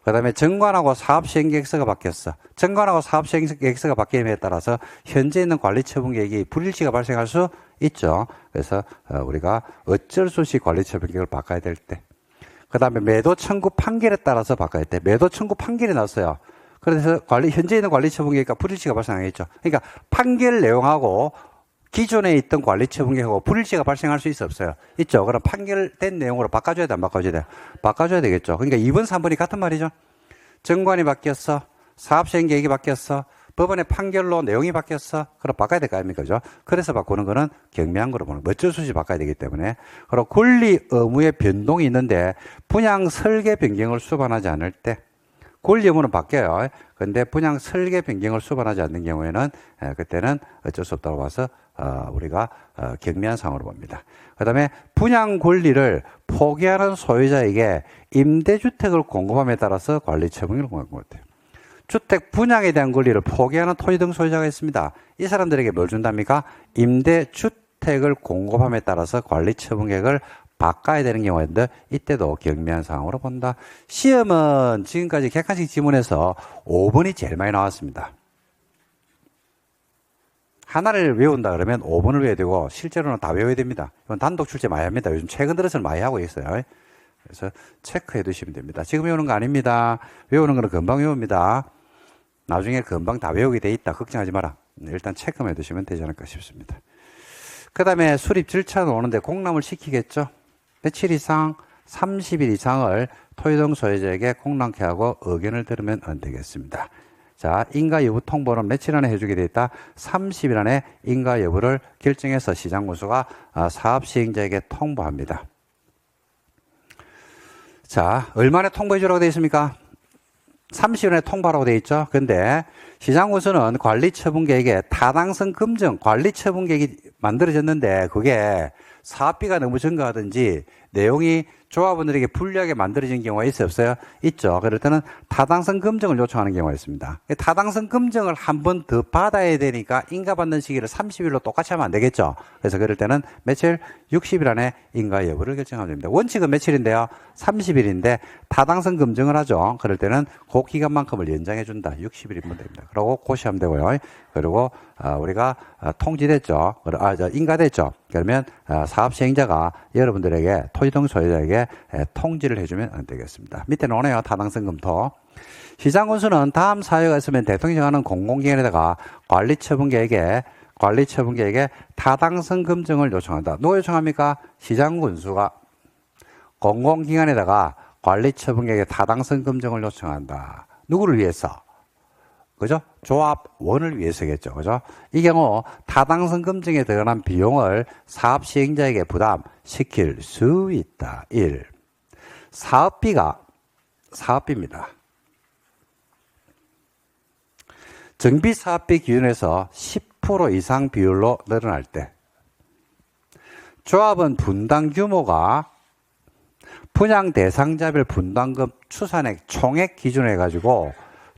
그 다음에 정관하고 사업시행계획서가 바뀌었어. 정관하고 사업시행계획서가 바뀜에 따라서 현재 있는 관리처분계획이 불일치가 발생할 수 있죠. 그래서 우리가 어쩔 수 없이 관리처분계획을 바꿔야 될 때. 그 다음에 매도 청구 판결에 따라서 바꿔야 돼. 매도 청구 판결이 났어요. 그래서 현재 있는 관리처분계획과 불일치가 발생하겠죠. 그러니까 판결 내용하고 기존에 있던 관리처분계획하고 불일치가 발생할 수 있어 없어요? 있죠. 그럼 판결된 내용으로 바꿔줘야 돼, 안 바꿔줘야 돼? 바꿔줘야 되겠죠. 그러니까 2번, 3번이 같은 말이죠. 정관이 바뀌었어. 사업시행계획이 바뀌었어. 법원의 판결로 내용이 바뀌었어. 그럼 바꿔야 될 거 아닙니까? 그죠? 그래서 바꾸는 거는 경미한 거로 보는 거. 어쩔 수 없이 바꿔야 되기 때문에. 그리고 권리 의무의 변동이 있는데 분양 설계 변경을 수반하지 않을 때 권리 의무는 바뀌어요. 근데 분양 설계 변경을 수반하지 않는 경우에는 그때는 어쩔 수 없다고 봐서 우리가 경미한 상황으로 봅니다. 그 다음에 분양 권리를 포기하는 소유자에게 임대주택을 공급함에 따라서 관리처분을 공급한 것 같아요. 주택 분양에 대한 권리를 포기하는 토지 등 소유자가 있습니다. 이 사람들에게 뭘 준답니까? 임대주택을 공급함에 따라서 관리처분계획을 바꿔야 되는 경우가 있는데 이때도 경미한 상황으로 본다. 시험은 지금까지 객관식 지문에서 5번이 제일 많이 나왔습니다. 하나를 외운다 그러면 5번을 외워야 되고 실제로는 다 외워야 됩니다. 이건 단독 출제 많이 합니다. 요즘 최근 들어서는 많이 하고 있어요. 그래서 체크해 두시면 됩니다. 지금 외우는 거 아닙니다. 외우는 거는 금방 외웁니다. 나중에 금방 다 외우게 돼 있다. 걱정하지 마라. 일단 체크해 두시면 되지 않을까 싶습니다. 그 다음에 수립 절차는 오는데 공람을 시키겠죠. 며칠 이상 30일 이상을 토지등 소유자에게 공람케 하고 의견을 들으면 안 되겠습니다. 자, 인가 여부 통보는 며칠 안에 해주게 돼 있다? 30일 안에 인가 여부를 결정해서 시장군수가 사업 시행자에게 통보합니다. 자, 얼마나 통보해 주라고 되어 있습니까? 30일 안에 통보하라고 되어 있죠. 근데 시장군수는 관리처분계획에 타당성 검증 관리처분계획이 만들어졌는데 그게 사업비가 너무 증가하든지 내용이 조합원들에게 불리하게 만들어진 경우가 있어요, 없어요? 있죠. 그럴 때는 타당성 검증을 요청하는 경우가 있습니다. 타당성 검증을 한 번 더 받아야 되니까 인가받는 시기를 30일로 똑같이 하면 안 되겠죠. 그래서 그럴 때는 며칠? 60일 안에 인가 여부를 결정하면 됩니다. 원칙은 며칠인데요? 30일인데 타당성 검증을 하죠. 그럴 때는 그 기간만큼을 연장해 준다. 60일이면 됩니다. 그러고 고시하면 되고요. 그리고 우리가 통지됐죠. 인가됐죠. 그러면 사업 시행자가 여러분들에게 토지동 소유자에게 통지를 해주면 안 되겠습니다. 밑에 나오네요. 타당성 검토. 시장군수는 다음 사유가 있으면 대통령이 정하는 공공기관에다가 관리처분계획에 타당성 검증을 요청한다. 누가 요청합니까? 시장군수가 공공기관에다가 관리처분계획에 타당성 검증을 요청한다. 누구를 위해서? 그죠? 조합원을 위해서겠죠. 그죠? 이 경우 타당성 검증에 들어가는 비용을 사업 시행자에게 부담시킬 수 있다. 1. 사업비입니다. 정비 사업비 기준에서 10% 이상 비율로 늘어날 때 조합은 분당 규모가 분양 대상자별 분담금 추산액 총액 기준으로 해가지고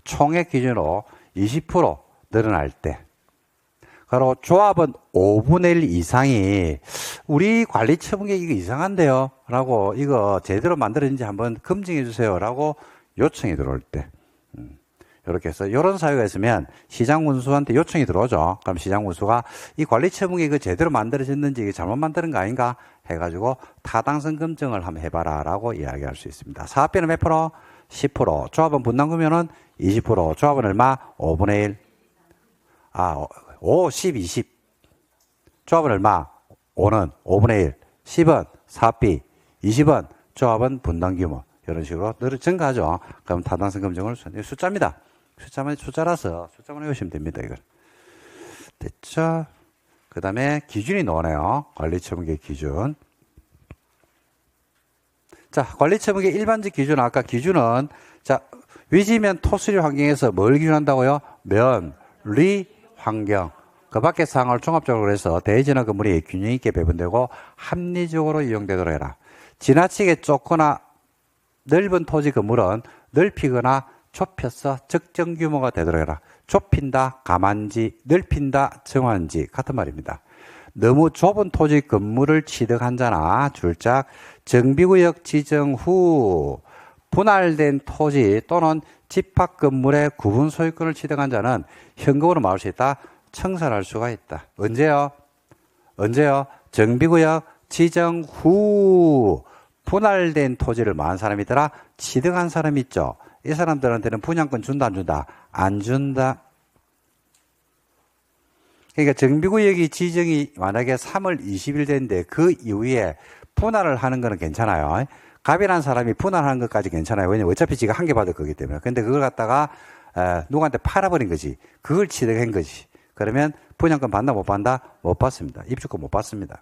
총액 기준으로 20% 늘어날 때 그리고 조합은 5분의 1 이상이 우리 관리처분계획 이거 이상한데요 라고 이거 제대로 만들어진지 한번 검증해 주세요 라고 요청이 들어올 때 이렇게 해서 이런 사유가 있으면 시장군수한테 요청이 들어오죠. 그럼 시장군수가 이 관리처분계획이 제대로 만들어졌는지 이게 잘못 만드는 거 아닌가 해가지고 타당성 검증을 한번 해봐라 라고 이야기할 수 있습니다. 사업비는 몇 프로? 10%. 조합은 분담금면은 20%. 조합은 얼마? 5분의 1. 5, 10, 20. 조합은 얼마? 5는 5분의 1. 10은 사업비. 20은 조합은 분담규모. 이런 식으로 늘 증가하죠. 그럼 타당성 검증을 숫자입니다. 숫자라서 숫자만 외우시면 됩니다. 이걸. 됐죠? 그 다음에 기준이 나오네요. 관리처분계획 기준. 자, 관리처분계획 일반적 기준, 아까 기준은, 자, 위지면 토수리 환경에서 뭘 기준한다고요? 면, 리, 환경. 그 밖의 사항을 종합적으로 해서 대지나 건물이 균형 있게 배분되고 합리적으로 이용되도록 해라. 지나치게 좁거나 넓은 토지 건물은 넓히거나 좁혀서 적정 규모가 되도록 해라. 좁힌다, 감한지, 넓힌다, 정한지 같은 말입니다. 너무 좁은 토지 건물을 취득한 자나 줄짝 정비구역 지정 후 분할된 토지 또는 집합 건물의 구분 소유권을 취득한 자는 현금으로 막을 수 있다. 청산할 수가 있다. 언제요? 정비구역 지정 후 분할된 토지를 망한 사람이 있더라. 취득한 사람이 있죠. 이 사람들한테는 분양권 준다, 안 준다? 안 준다. 그러니까 정비구역이 지정이 만약에 3월 20일 됐는데 그 이후에 분할을 하는 거는 괜찮아요. 갑이라는 사람이 분할하는 것까지 괜찮아요. 왜냐면 어차피 지가 한 개 받을 거기 때문에. 근데 그걸 갖다가 누구한테 팔아버린 거지. 그걸 취득한 거지. 그러면 분양권 받나 못 받나? 못 받습니다. 입주권 못 받습니다.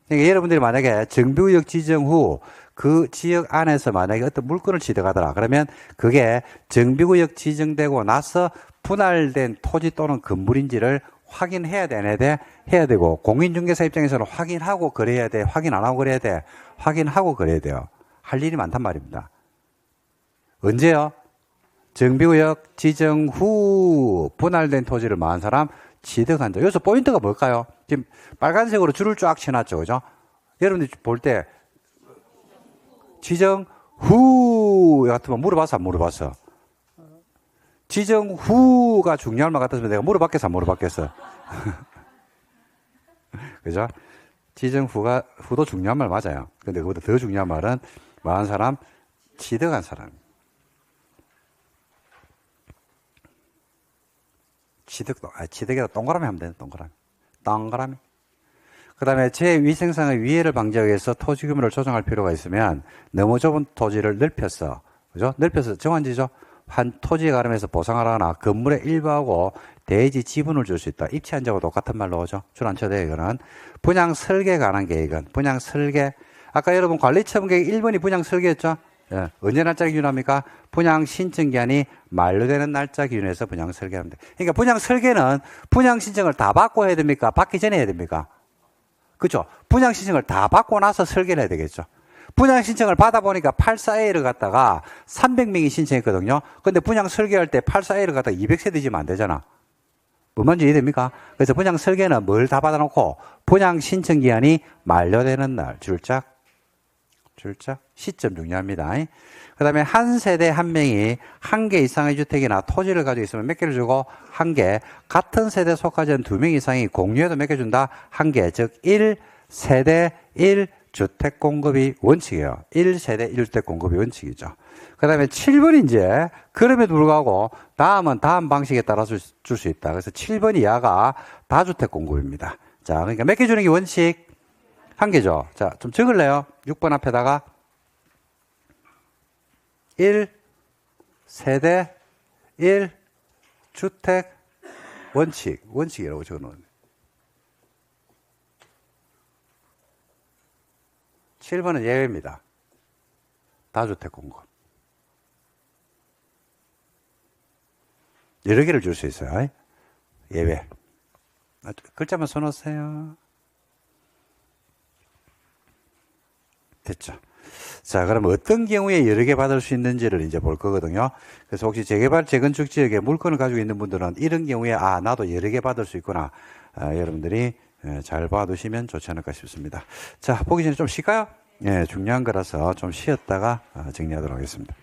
그러니까 여러분들이 만약에 정비구역 지정 후 그 지역 안에서 만약에 어떤 물건을 취득하더라. 그러면 그게 정비구역 지정되고 나서 분할된 토지 또는 건물인지를 확인해야 돼, 안 해야 돼? 해야 되고, 공인중개사 입장에서는 확인하고 그래야 돼. 확인 안 하고 그래야 돼. 확인하고 그래야 돼요. 할 일이 많단 말입니다. 언제요? 정비구역 지정 후 분할된 토지를 망한 사람 취득한 자. 여기서 포인트가 뭘까요? 지금 빨간색으로 줄을 쫙 쳐놨죠. 그죠? 여러분들 볼 때 지정 후 같으면 물어봤어, 안 물어봤어? 지정 후가 중요한 말 같았으면 내가 물어봤겠어, 안 물어봤겠어? 그죠? 지정 후도 중요한 말 맞아요. 근데 그보다 더 중요한 말은 망한 사람, 취득한 사람. 취득에다 동그라미 하면 되네, 동그라미. 그 다음에 제 위생상의 위해를 방지하기 위해서 토지 규모를 조정할 필요가 있으면 너무 좁은 토지를 넓혀서, 그죠? 넓혀서 정한지죠? 한 토지에 관련해서 보상하거나 건물의 일부하고 대지 지분을 줄 수 있다. 입지한자하고 똑같은 말로 오죠. 줄 안 쳐도 돼요. 이거는 분양 설계에 관한 계획은 분양 설계. 아까 여러분 관리처분 계획 1번이 분양 설계였죠. 예. 언제 날짜 기준합니까? 분양 신청 기한이 만료되는 날짜 기준에서 분양 설계합니다. 그러니까 분양 설계는 분양 신청을 다 받고 해야 됩니까? 받기 전에 해야 됩니까? 그죠? 분양 신청을 다 받고 나서 설계를 해야 되겠죠. 분양 신청을 받아보니까 84A를 갖다가 300명이 신청했거든요. 근데 분양 설계할 때 84A를 갖다가 200세대 지면 안 되잖아. 뭔 말인지 이해됩니까? 그래서 분양 설계는 뭘 다 받아놓고 분양 신청 기한이 만료되는 날 출작 시점 중요합니다. 그 다음에 한 세대 한 명이 한 개 이상의 주택이나 토지를 가지고 있으면 몇 개를 주고 한 개, 같은 세대에 속하지 않은 두 명 이상이 공유해도 몇 개 준다? 한 개, 즉 1세대 1주택 공급이 원칙이에요. 1세대 1주택 공급이 원칙이죠. 그 다음에 7번 이제 그럼에도 불구하고 다음은 다음 방식에 따라 줄 수 있다. 그래서 7번 이하가 다주택 공급입니다. 자, 그러니까 몇 개 주는 게 원칙? 한 개죠. 자, 좀 적을래요? 6번 앞에다가 1세대 1주택 원칙이라고 적어놓은 7번은 예외입니다. 다주택 공급. 여러 개를 줄 수 있어요. 예외. 글자만 써놓으세요. 됐죠. 자, 그럼 어떤 경우에 여러 개 받을 수 있는지를 이제 볼 거거든요. 그래서 혹시 재개발, 재건축 지역에 물건을 가지고 있는 분들은 이런 경우에 나도 여러 개 받을 수 있구나. 여러분들이 잘 봐두시면 좋지 않을까 싶습니다. 자, 보기 전에 좀 쉴까요? 예, 중요한 거라서 좀 쉬었다가 정리하도록 하겠습니다.